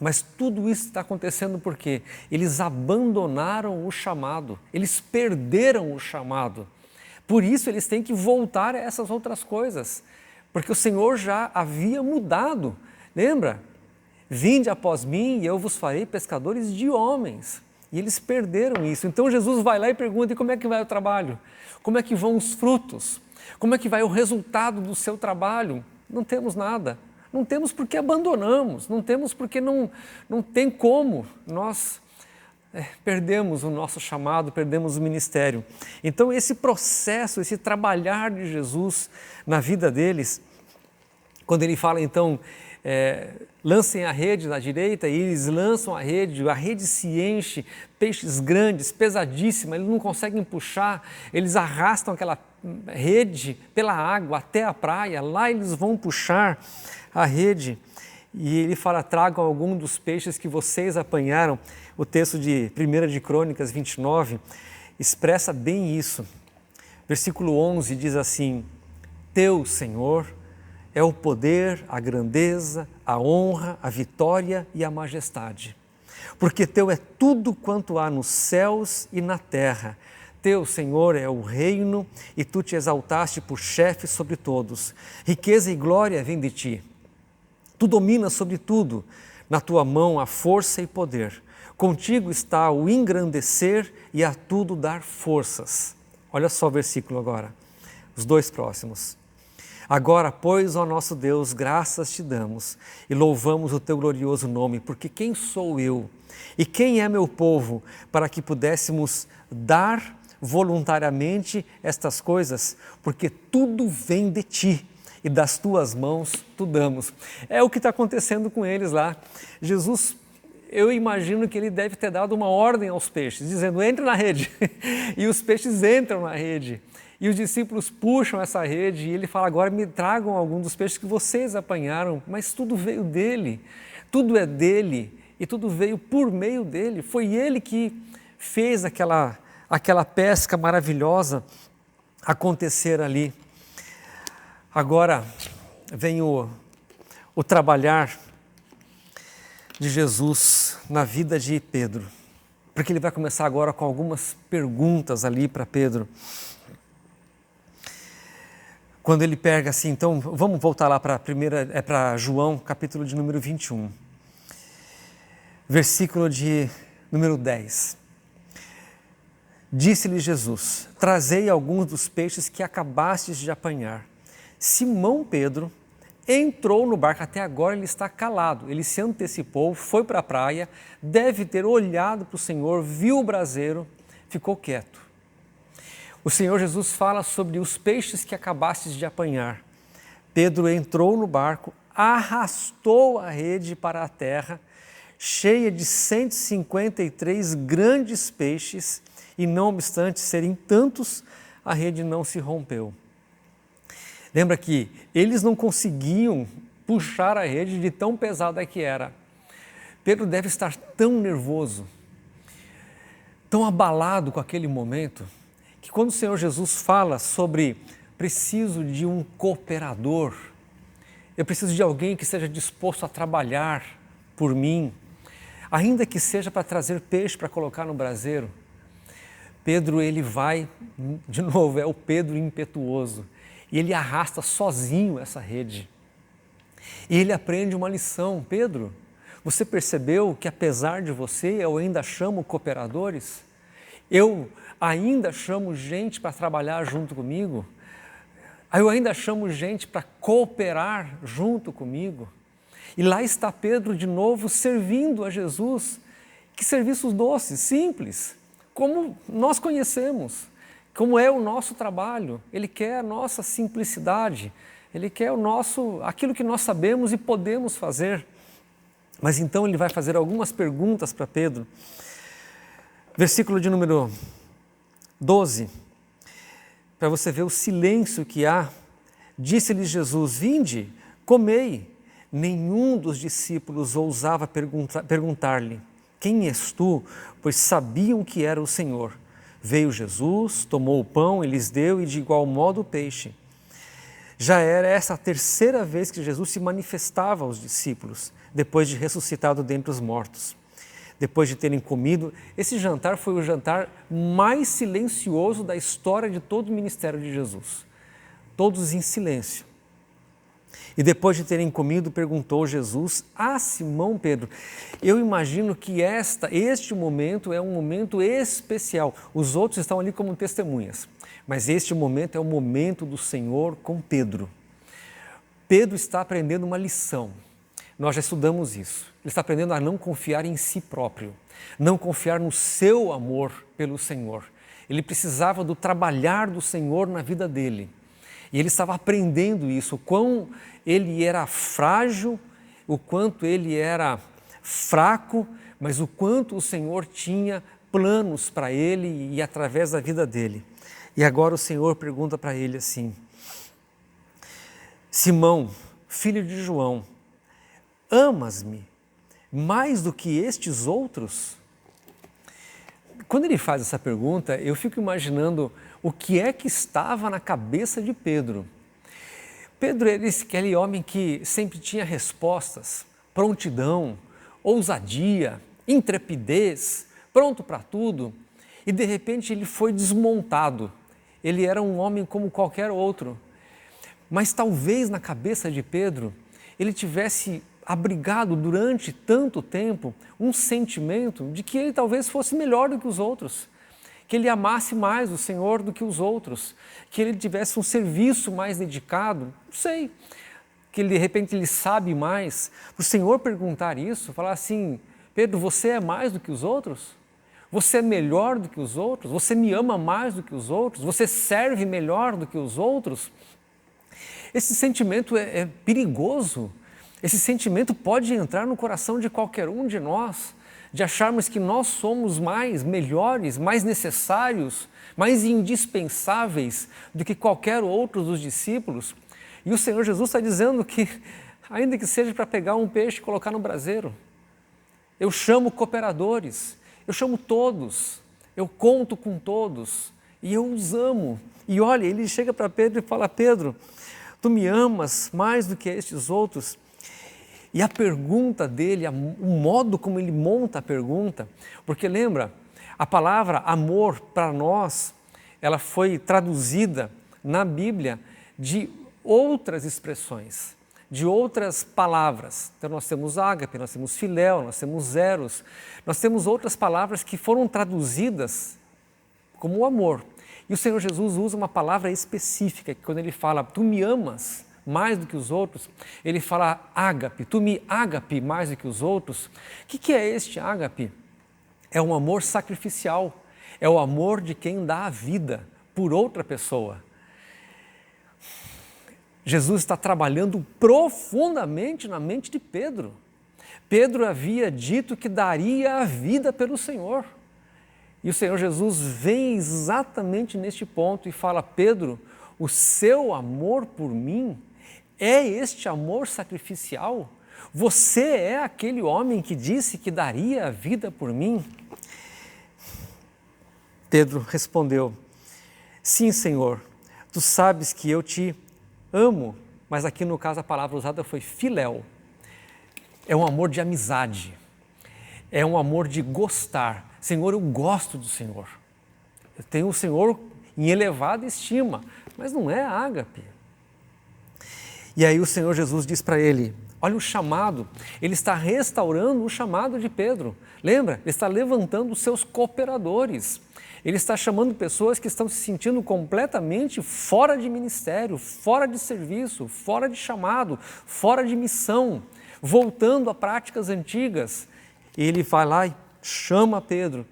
Mas tudo isso está acontecendo porque eles abandonaram o chamado, eles perderam o chamado. Por isso eles têm que voltar a essas outras coisas, porque o Senhor já havia mudado. Lembra? Vinde após mim e eu vos farei pescadores de homens. E eles perderam isso. Então Jesus vai lá e pergunta, e como é que vai o trabalho? Como é que vão os frutos? Como é que vai o resultado do seu trabalho? Não temos nada. Não temos porque abandonamos, não temos porque não tem como, nós perdemos o nosso chamado, perdemos o ministério. Então esse processo, esse trabalhar de Jesus na vida deles, quando ele fala então, lancem a rede na direita, e eles lançam a rede se enche, peixes grandes, pesadíssima, eles não conseguem puxar, eles arrastam aquela rede pela água até a praia, lá eles vão puxar a rede, e ele fala, tragam algum dos peixes que vocês apanharam. O texto de 1 de Crônicas 29 expressa bem isso. Versículo 11 diz assim, teu Senhor é o poder, a grandeza, a honra, a vitória e a majestade. Porque teu é tudo quanto há nos céus e na terra. Teu, Senhor, é o reino e tu te exaltaste por chefe sobre todos. Riqueza e glória vêm de ti. Tu dominas sobre tudo. Na tua mão há força e poder. Contigo está o engrandecer e a tudo dar forças. Olha só o versículo agora, os dois próximos. Agora, pois, ó nosso Deus, graças te damos e louvamos o teu glorioso nome, porque quem sou eu e quem é meu povo para que pudéssemos dar voluntariamente estas coisas? Porque tudo vem de ti e das tuas mãos tu damos. É o que está acontecendo com eles lá. Jesus, eu imagino que ele deve ter dado uma ordem aos peixes, dizendo, entre na rede. E os peixes entram na rede. E os discípulos puxam essa rede e ele fala, agora me tragam algum dos peixes que vocês apanharam, mas tudo veio dele, tudo é dele e tudo veio por meio dele. Foi ele que fez aquela pesca maravilhosa acontecer ali. Agora vem o trabalhar de Jesus na vida de Pedro, porque ele vai começar agora com algumas perguntas ali para Pedro. Quando ele pega assim, então vamos voltar lá para João, capítulo de número 21, versículo de número 10. Disse-lhe Jesus, trazei alguns dos peixes que acabastes de apanhar. Simão Pedro entrou no barco, até agora ele está calado, ele se antecipou, foi para a praia, deve ter olhado para o Senhor, viu o braseiro, ficou quieto. O Senhor Jesus fala sobre os peixes que acabastes de apanhar. Pedro entrou no barco, arrastou a rede para a terra, cheia de 153 grandes peixes, e não obstante serem tantos, a rede não se rompeu. Lembra que eles não conseguiam puxar a rede de tão pesada que era. Pedro deve estar tão nervoso, tão abalado com aquele momento, que quando o Senhor Jesus fala sobre preciso de um cooperador, eu preciso de alguém que esteja disposto a trabalhar por mim, ainda que seja para trazer peixe para colocar no braseiro, Pedro ele vai, de novo, é o Pedro impetuoso, e ele arrasta sozinho essa rede. E ele aprende uma lição. Pedro, você percebeu que apesar de você, eu ainda chamo cooperadores? Eu ainda chamo gente para trabalhar junto comigo? Eu ainda chamo gente para cooperar junto comigo? E lá está Pedro de novo servindo a Jesus. Que serviços doces, simples, como nós conhecemos, como é o nosso trabalho. Ele quer a nossa simplicidade, ele quer aquilo que nós sabemos e podemos fazer. Mas então ele vai fazer algumas perguntas para Pedro. Versículo de número 12, para você ver o silêncio que há. Disse-lhe Jesus, vinde, comei. Nenhum dos discípulos ousava perguntar-lhe, quem és tu? Pois sabiam que era o Senhor. Veio Jesus, tomou o pão e lhes deu, e de igual modo o peixe. Já era essa a terceira vez que Jesus se manifestava aos discípulos, depois de ressuscitado dentre os mortos. Depois de terem comido, esse jantar foi o jantar mais silencioso da história de todo o ministério de Jesus. Todos em silêncio. E depois de terem comido, perguntou Jesus a Simão Pedro. Eu imagino que este momento é um momento especial. Os outros estão ali como testemunhas, mas este momento é o momento do Senhor com Pedro. Pedro está aprendendo uma lição. Nós já estudamos isso. Ele está aprendendo a não confiar em si próprio, não confiar no seu amor pelo Senhor. Ele precisava do trabalhar do Senhor na vida dele. E ele estava aprendendo isso, o quão ele era frágil, o quanto ele era fraco, mas o quanto o Senhor tinha planos para ele e através da vida dele. E agora o Senhor pergunta para ele assim, Simão, filho de João, amas-me mais do que estes outros? Quando ele faz essa pergunta, eu fico imaginando o que é que estava na cabeça de Pedro. Pedro era aquele homem que sempre tinha respostas, prontidão, ousadia, intrepidez, pronto para tudo. E de repente ele foi desmontado. Ele era um homem como qualquer outro. Mas talvez na cabeça de Pedro ele tivesse abrigado durante tanto tempo um sentimento de que ele talvez fosse melhor do que os outros, que ele amasse mais o Senhor do que os outros, que ele tivesse um serviço mais dedicado, não sei, que ele, de repente ele sabe mais. O Senhor perguntar isso, falar assim: Pedro, você é mais do que os outros? Você é melhor do que os outros? Você me ama mais do que os outros? Você serve melhor do que os outros? Esse sentimento é perigoso. Esse sentimento pode entrar no coração de qualquer um de nós, de acharmos que nós somos melhores, mais necessários, mais indispensáveis do que qualquer outro dos discípulos. E o Senhor Jesus está dizendo que, ainda que seja para pegar um peixe e colocar no braseiro, eu chamo cooperadores, eu chamo todos, eu conto com todos e eu os amo. E olha, ele chega para Pedro e fala: Pedro, tu me amas mais do que estes outros? E a pergunta dele, o modo como ele monta a pergunta, porque lembra, a palavra amor para nós, ela foi traduzida na Bíblia de outras expressões, de outras palavras. Então nós temos ágape, nós temos filéu, nós temos eros, nós temos outras palavras que foram traduzidas como amor. E o Senhor Jesus usa uma palavra específica, que quando ele fala, tu me amas mais do que os outros, ele fala ágape, tu me ágape mais do que os outros. O que é este ágape? É um amor sacrificial, é o amor de quem dá a vida por outra pessoa. Jesus está trabalhando profundamente na mente de Pedro. Pedro havia dito que daria a vida pelo Senhor. E o Senhor Jesus vem exatamente neste ponto e fala: Pedro, o seu amor por mim é este amor sacrificial? Você é aquele homem que disse que daria a vida por mim? Pedro respondeu: sim, Senhor, tu sabes que eu te amo. Mas aqui no caso a palavra usada foi filéu. É um amor de amizade, é um amor de gostar. Senhor, eu gosto do Senhor, eu tenho o Senhor em elevada estima, mas não é ágape. E aí o Senhor Jesus diz para ele: olha o chamado, ele está restaurando o chamado de Pedro. Lembra? Ele está levantando os seus cooperadores. Ele está chamando pessoas que estão se sentindo completamente fora de ministério, fora de serviço, fora de chamado, fora de missão, voltando a práticas antigas. E ele vai lá e chama Pedro.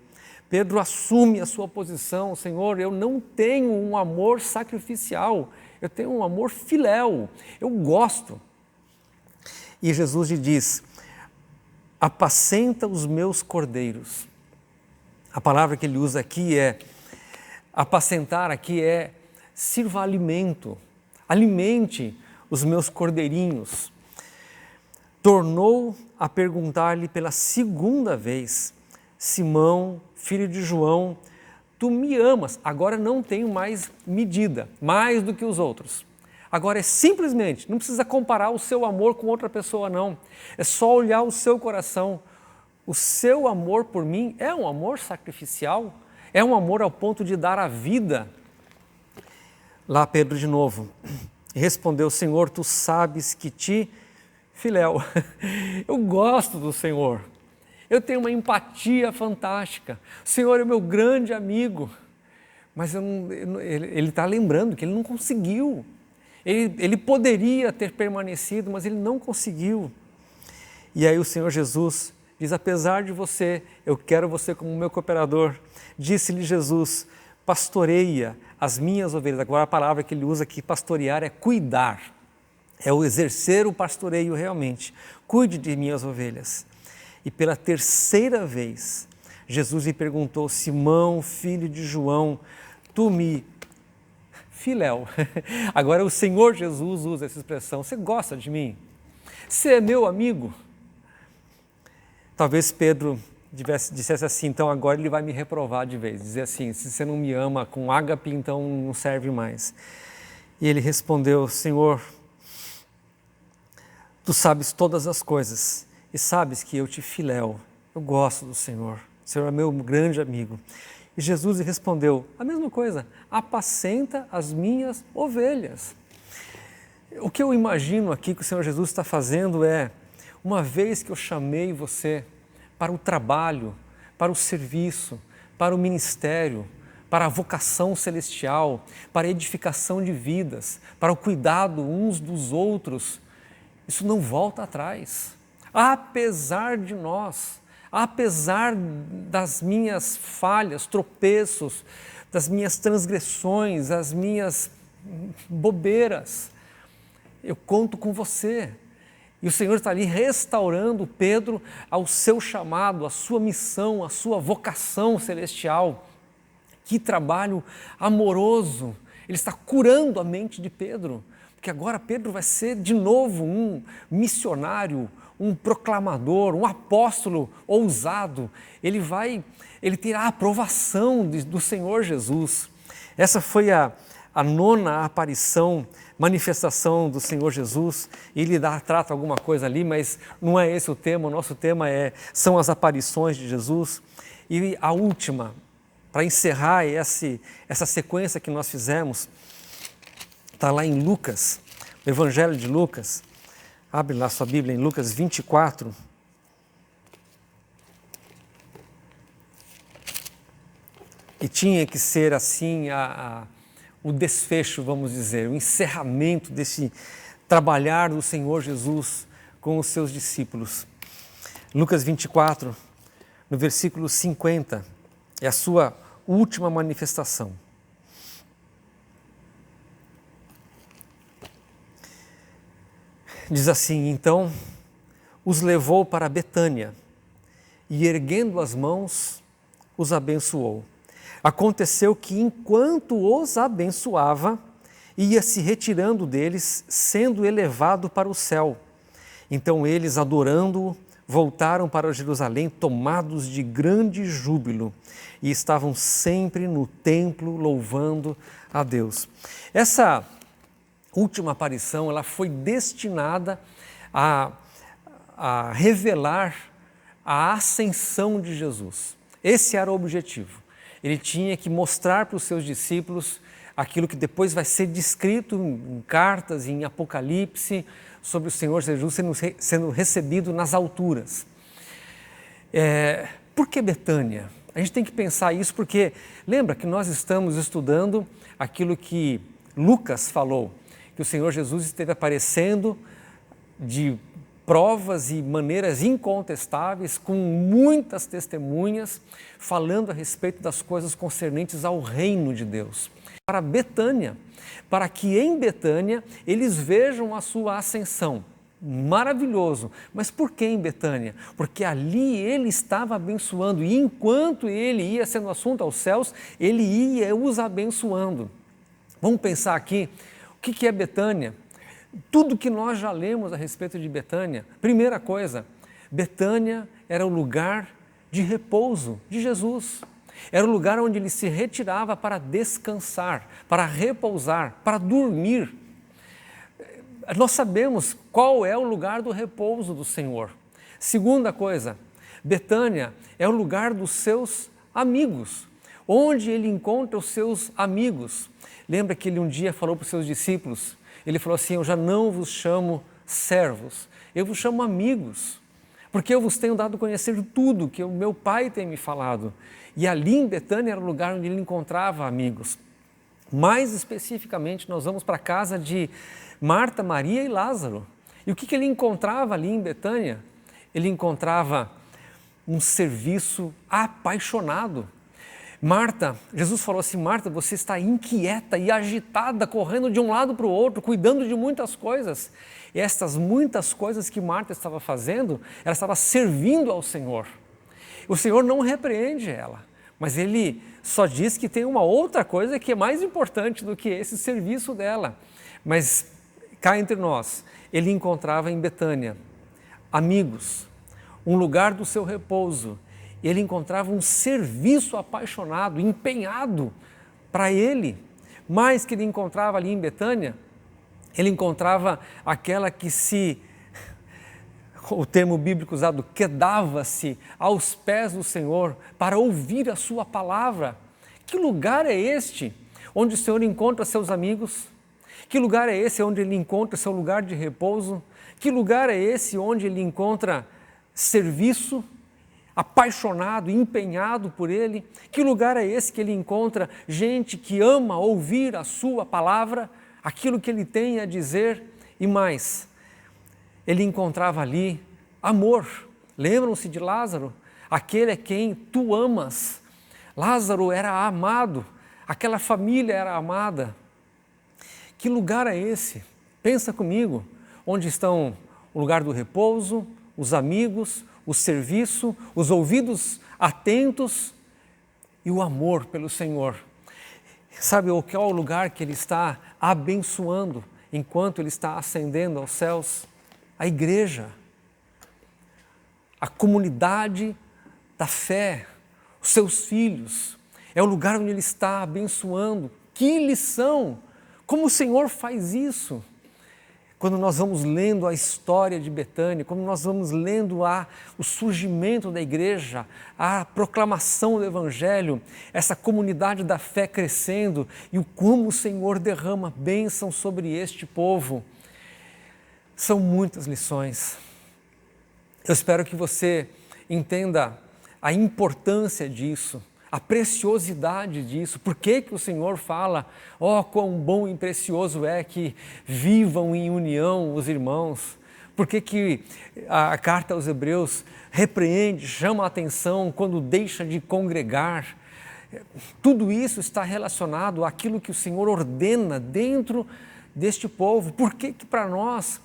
Pedro assume a sua posição: Senhor, eu não tenho um amor sacrificial, eu tenho um amor filéu, eu gosto. E Jesus lhe diz: apacenta os meus cordeiros. A palavra que ele usa aqui é apacentar, aqui é sirva alimento, alimente os meus cordeirinhos. Tornou a perguntar-lhe pela segunda vez: Simão, filho de João, tu me amas? Agora não tenho mais medida, mais do que os outros. Agora é simplesmente, não precisa comparar o seu amor com outra pessoa não, é só olhar o seu coração. O seu amor por mim é um amor sacrificial, é um amor ao ponto de dar a vida. Lá Pedro de novo, respondeu: Senhor, tu sabes que te filéu, eu gosto do Senhor, eu tenho uma empatia fantástica, o Senhor é meu grande amigo, mas ele está lembrando que ele não conseguiu, ele poderia ter permanecido, mas ele não conseguiu. E aí o Senhor Jesus diz: apesar de você, eu quero você como meu cooperador. Disse-lhe Jesus: pastoreia as minhas ovelhas. Agora a palavra que ele usa aqui, pastorear, é cuidar. É o exercer o pastoreio realmente. Cuide de minhas ovelhas. E pela terceira vez, Jesus lhe perguntou: Simão, filho de João, tu me filéu. Agora o Senhor Jesus usa essa expressão: você gosta de mim? Você é meu amigo? Talvez Pedro dissesse assim: então agora ele vai me reprovar de vez, dizer assim: se você não me ama com ágape, então não serve mais. E ele respondeu: Senhor, Tu sabes todas as coisas e sabes que eu te filéu. Eu gosto do Senhor. O Senhor é meu grande amigo. E Jesus lhe respondeu a mesma coisa: apacenta as minhas ovelhas. O que eu imagino aqui que o Senhor Jesus está fazendo é, uma vez que eu chamei você para o trabalho, para o serviço, para o ministério, para a vocação celestial, para a edificação de vidas, para o cuidado uns dos outros, isso não volta atrás. Apesar de nós, apesar das minhas falhas, tropeços, das minhas transgressões, das minhas bobeiras, eu conto com você. E o Senhor está ali restaurando Pedro ao seu chamado, à sua missão, à sua vocação celestial. Que trabalho amoroso! Ele está curando a mente de Pedro, porque agora Pedro vai ser de novo um missionário, um proclamador, um apóstolo ousado. Ele terá a aprovação do Senhor Jesus. Essa foi a nona aparição, manifestação do Senhor Jesus. Ele trata alguma coisa ali, mas não é esse o tema. O nosso tema são as aparições de Jesus. E a última, para encerrar essa sequência que nós fizemos, está lá em Lucas, o Evangelho de Lucas. Abre lá sua Bíblia em Lucas 24. E tinha que ser assim o desfecho, vamos dizer, o encerramento desse trabalhar do Senhor Jesus com os seus discípulos. Lucas 24, no versículo 50, é a sua última manifestação. Diz assim: então os levou para Betânia e, erguendo as mãos, os abençoou. Aconteceu que, enquanto os abençoava, ia se retirando deles, sendo elevado para o céu. Então eles, adorando-o, voltaram para Jerusalém, tomados de grande júbilo, e estavam sempre no templo louvando a Deus. Essa última aparição, ela foi destinada a revelar a ascensão de Jesus. Esse era o objetivo. Ele tinha que mostrar para os seus discípulos aquilo que depois vai ser descrito em cartas, em Apocalipse, sobre o Senhor Jesus sendo recebido nas alturas. Por que Betânia? A gente tem que pensar isso porque lembra que nós estamos estudando aquilo que Lucas falou, que o Senhor Jesus esteve aparecendo de provas e maneiras incontestáveis, com muitas testemunhas, falando a respeito das coisas concernentes ao reino de Deus. Para Betânia, para que em Betânia eles vejam a sua ascensão. Maravilhoso. Mas por que em Betânia? Porque ali ele estava abençoando, e enquanto ele ia sendo assunto aos céus, ele ia os abençoando. Vamos pensar aqui, o que é Betânia? Tudo que nós já lemos a respeito de Betânia. Primeira coisa, Betânia era o lugar de repouso de Jesus. Era o lugar onde ele se retirava para descansar, para repousar, para dormir. Nós sabemos qual é o lugar do repouso do Senhor. Segunda coisa, Betânia é o lugar dos seus amigos, onde ele encontra os seus amigos. Lembra que ele um dia falou para os seus discípulos, ele falou assim: eu já não vos chamo servos, eu vos chamo amigos, porque eu vos tenho dado a conhecer tudo que o meu Pai tem me falado. E ali em Betânia era o lugar onde ele encontrava amigos. Mais especificamente, nós vamos para a casa de Marta, Maria e Lázaro. E o que ele encontrava ali em Betânia? Ele encontrava um serviço apaixonado. Marta, Jesus falou assim: Marta, você está inquieta e agitada, correndo de um lado para o outro, cuidando de muitas coisas. E estas muitas coisas que Marta estava fazendo, ela estava servindo ao Senhor. O Senhor não repreende ela, mas ele só diz que tem uma outra coisa que é mais importante do que esse serviço dela. Mas cá entre nós, ele encontrava em Betânia amigos, um lugar do seu repouso. Ele encontrava um serviço apaixonado, empenhado para ele. Mais que ele encontrava ali em Betânia, ele encontrava aquela que se o termo bíblico usado, quedava-se aos pés do Senhor para ouvir a sua palavra. Que lugar é este onde o Senhor encontra seus amigos? Que lugar é esse onde Ele encontra seu lugar de repouso? Que lugar é esse onde Ele encontra serviço, apaixonado, empenhado por Ele? Que lugar é esse que Ele encontra gente que ama ouvir a sua palavra, aquilo que Ele tem a dizer? E mais, Ele encontrava ali amor. Lembram-se de Lázaro? Aquele é quem tu amas. Lázaro era amado, aquela família era amada. Que lugar é esse? Pensa comigo, onde estão o lugar do repouso, os amigos, o serviço, os ouvidos atentos e o amor pelo Senhor. Sabe qual é o lugar que Ele está abençoando enquanto Ele está ascendendo aos céus? A igreja, a comunidade da fé, os seus filhos. É o lugar onde Ele está abençoando. Que lição! Como o Senhor faz isso? Quando nós vamos lendo a história de Betânia, quando nós vamos lendo o surgimento da igreja, a proclamação do Evangelho, essa comunidade da fé crescendo e como o Senhor derrama bênção sobre este povo. São muitas lições. Eu espero que você entenda a importância disso, a preciosidade disso. Por que o Senhor fala, quão bom e precioso é que vivam em união os irmãos? Por que a carta aos Hebreus repreende, chama a atenção quando deixa de congregar? Tudo isso está relacionado àquilo que o Senhor ordena dentro deste povo. Por que para nós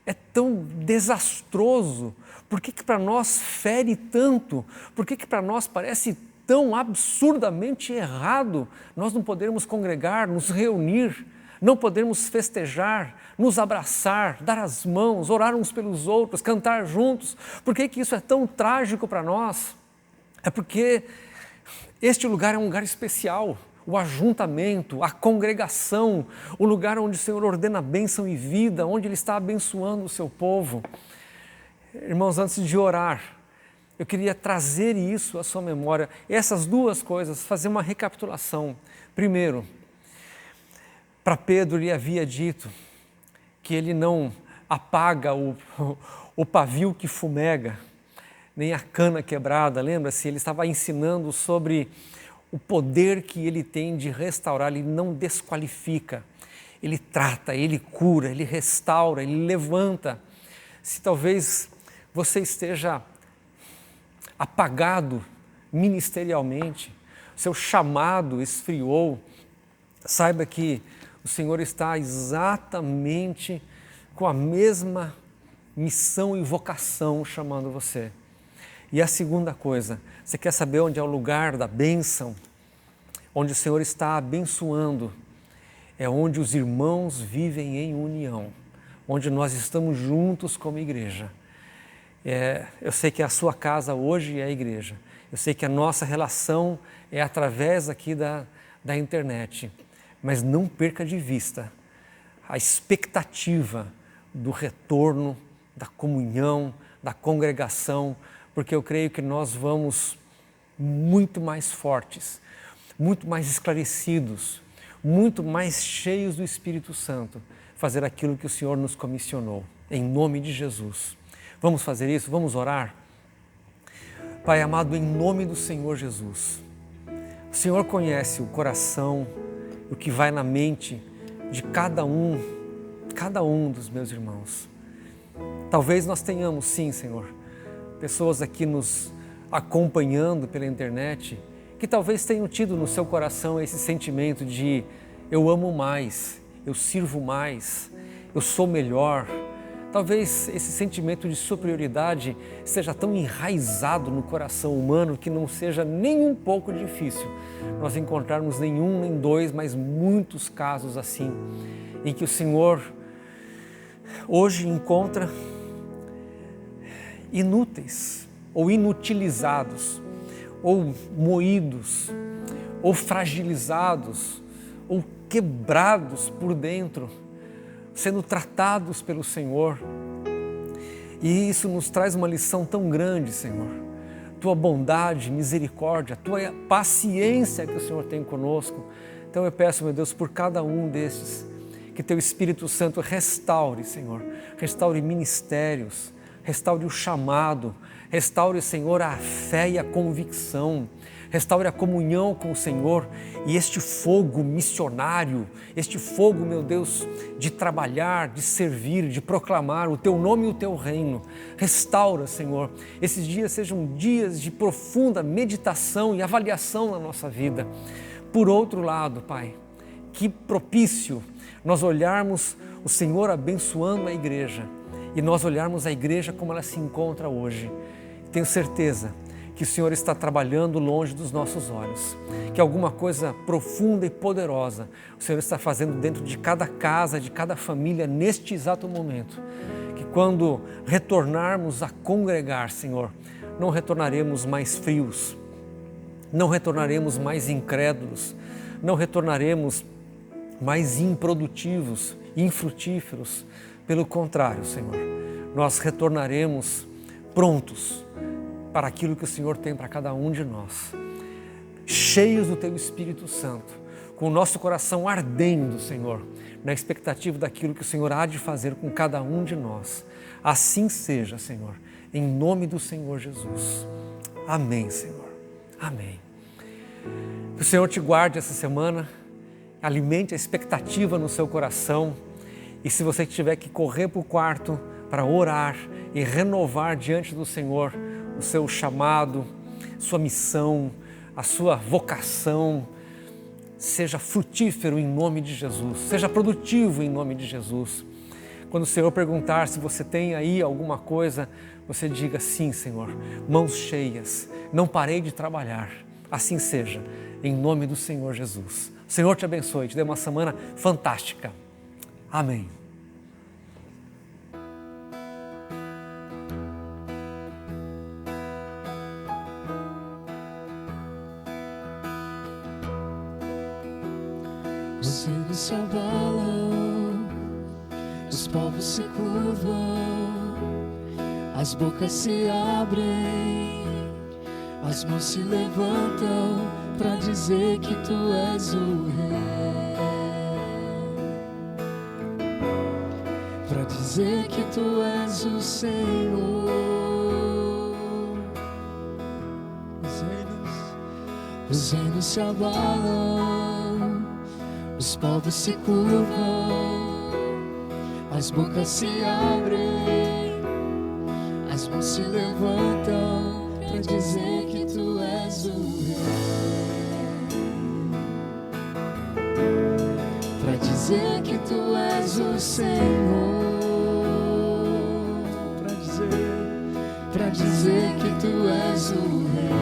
é tão desastroso? Por que para nós fere tanto? Por que para nós parece tão absurdamente errado nós não podermos congregar, nos reunir, não podermos festejar, nos abraçar, dar as mãos, orar uns pelos outros, cantar juntos? Por que isso é tão trágico para nós? É porque este lugar é um lugar especial. O ajuntamento, a congregação, o lugar onde o Senhor ordena bênção e vida, onde Ele está abençoando o seu povo. Irmãos, antes de orar, eu queria trazer isso à sua memória, essas duas coisas, fazer uma recapitulação. Primeiro, para Pedro ele havia dito que ele não apaga o pavio que fumega, nem a cana quebrada. Lembra-se, ele estava ensinando sobre o poder que ele tem de restaurar. Ele não desqualifica, ele trata, ele cura, ele restaura, ele levanta. Se talvez você esteja apagado ministerialmente, seu chamado esfriou, saiba que o Senhor está exatamente com a mesma missão e vocação chamando você. E a segunda coisa, você quer saber onde é o lugar da bênção? Onde o Senhor está abençoando, é onde os irmãos vivem em união, onde nós estamos juntos como igreja. Eu sei que a sua casa hoje é a igreja. Eu sei que a nossa relação é através aqui da internet. Mas não perca de vista a expectativa do retorno, da comunhão, da congregação, porque eu creio que nós vamos muito mais fortes, muito mais esclarecidos, muito mais cheios do Espírito Santo, fazer aquilo que o Senhor nos comissionou. Em nome de Jesus. Vamos fazer isso? Vamos orar? Pai amado, em nome do Senhor Jesus, o Senhor conhece o coração, o que vai na mente de cada um dos meus irmãos. Talvez nós tenhamos, sim, Senhor, pessoas aqui nos acompanhando pela internet, que talvez tenham tido no seu coração esse sentimento de eu amo mais, eu sirvo mais, eu sou melhor. Talvez esse sentimento de superioridade esteja tão enraizado no coração humano que não seja nem um pouco difícil nós encontrarmos nenhum, nem dois, mas muitos casos assim, em que o Senhor hoje encontra inúteis ou inutilizados, ou moídos, ou fragilizados, ou quebrados por dentro, sendo tratados pelo Senhor. E isso nos traz uma lição tão grande, Senhor. Tua bondade, misericórdia, Tua paciência que o Senhor tem conosco. Então eu peço, meu Deus, por cada um desses, que Teu Espírito Santo restaure, Senhor. Restaure ministérios, restaure o chamado, restaure, Senhor, a fé e a convicção. Restaure a comunhão com o Senhor e este fogo missionário, este fogo, meu Deus, de trabalhar, de servir, de proclamar o Teu nome e o Teu reino. Restaura, Senhor, esses dias sejam dias de profunda meditação e avaliação na nossa vida. Por outro lado, Pai, que propício nós olharmos o Senhor abençoando a igreja e nós olharmos a igreja como ela se encontra hoje. Tenho certeza que o Senhor está trabalhando longe dos nossos olhos, que alguma coisa profunda e poderosa o Senhor está fazendo dentro de cada casa, de cada família, neste exato momento, que quando retornarmos a congregar, Senhor, não retornaremos mais frios, não retornaremos mais incrédulos, não retornaremos mais improdutivos, infrutíferos. Pelo contrário, Senhor, nós retornaremos prontos para aquilo que o Senhor tem para cada um de nós, cheios do Teu Espírito Santo, com o nosso coração ardendo, Senhor, na expectativa daquilo que o Senhor há de fazer com cada um de nós. Assim seja, Senhor, em nome do Senhor Jesus. Amém, Senhor. Amém. Que o Senhor te guarde essa semana, alimente a expectativa no seu coração, e se você tiver que correr para o quarto para orar e renovar diante do Senhor o seu chamado, sua missão, a sua vocação, seja frutífero em nome de Jesus, seja produtivo em nome de Jesus. Quando o Senhor perguntar se você tem aí alguma coisa, você diga: sim, Senhor, mãos cheias, não parei de trabalhar. Assim seja, em nome do Senhor Jesus. O Senhor te abençoe, te dê uma semana fantástica. Amém. Os reinos se abalam, os povos se curvam, as bocas se abrem, as mãos se levantam para dizer que Tu és o Rei, para dizer que Tu és o Senhor. Os reinos se abalam, os povos se curvam, as bocas se abrem, as mãos se levantam para dizer que Tu és o Rei, para dizer que Tu és o Senhor, para dizer que Tu és o Rei,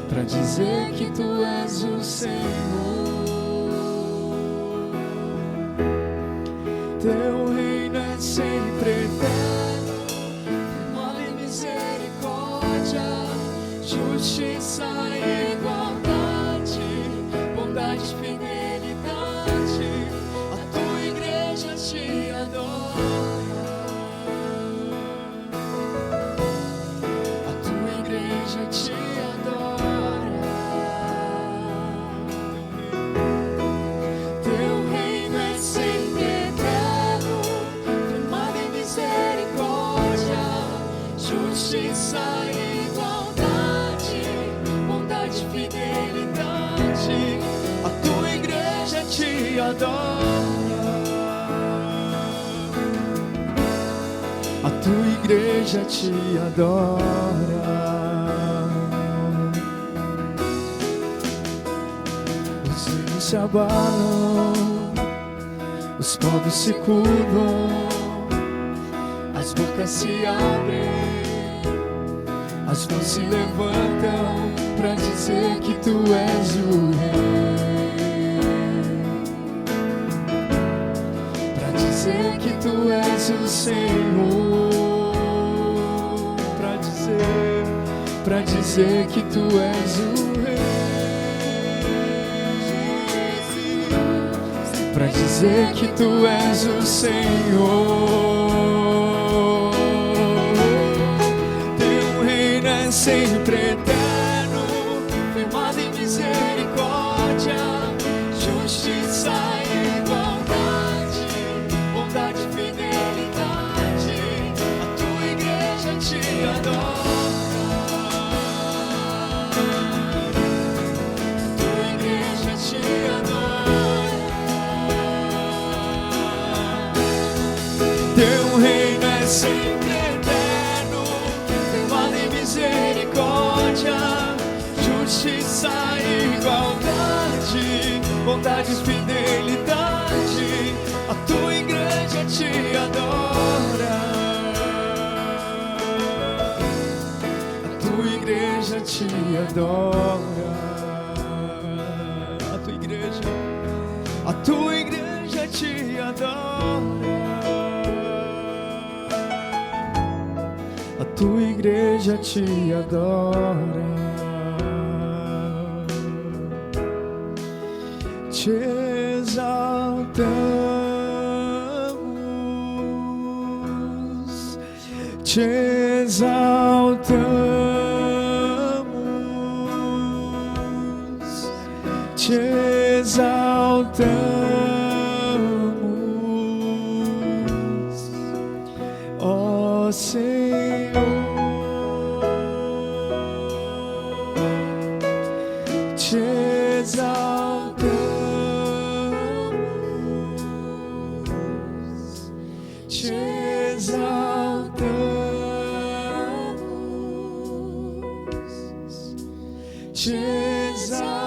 para dizer que Tu és o Senhor. Teu reino é sempre eterno, amor e misericórdia, justiça e igualdade, bondade e fidelidade. A Tua igreja te adora, a Tua igreja te adora. Justiça e igualdade, bondade e fidelidade, a Tua igreja te adora, a Tua igreja te adora. Os reinos se abalam, os povos se curvam, as bocas se abrem, as mãos se levantam para dizer que Tu és o Rei, para dizer que Tu és o Senhor, para dizer que Tu és o Rei, para para dizer que tu és o Senhor. Teu reino é sempre eterno, firmado em misericórdia, justiça e igualdade, bondade e fidelidade. A tua igreja te adora. Teu reino é sempre eterno, firmado em misericórdia, justiça e igualdade, bondade e fidelidade. A tua igreja te adora. A tua igreja te adora. A tua igreja te adora. A tua igreja te adora. Te exaltamos, te exaltamos, te exaltamos, ó Senhor. Te exaltamos, te exaltamos, te exaltamos.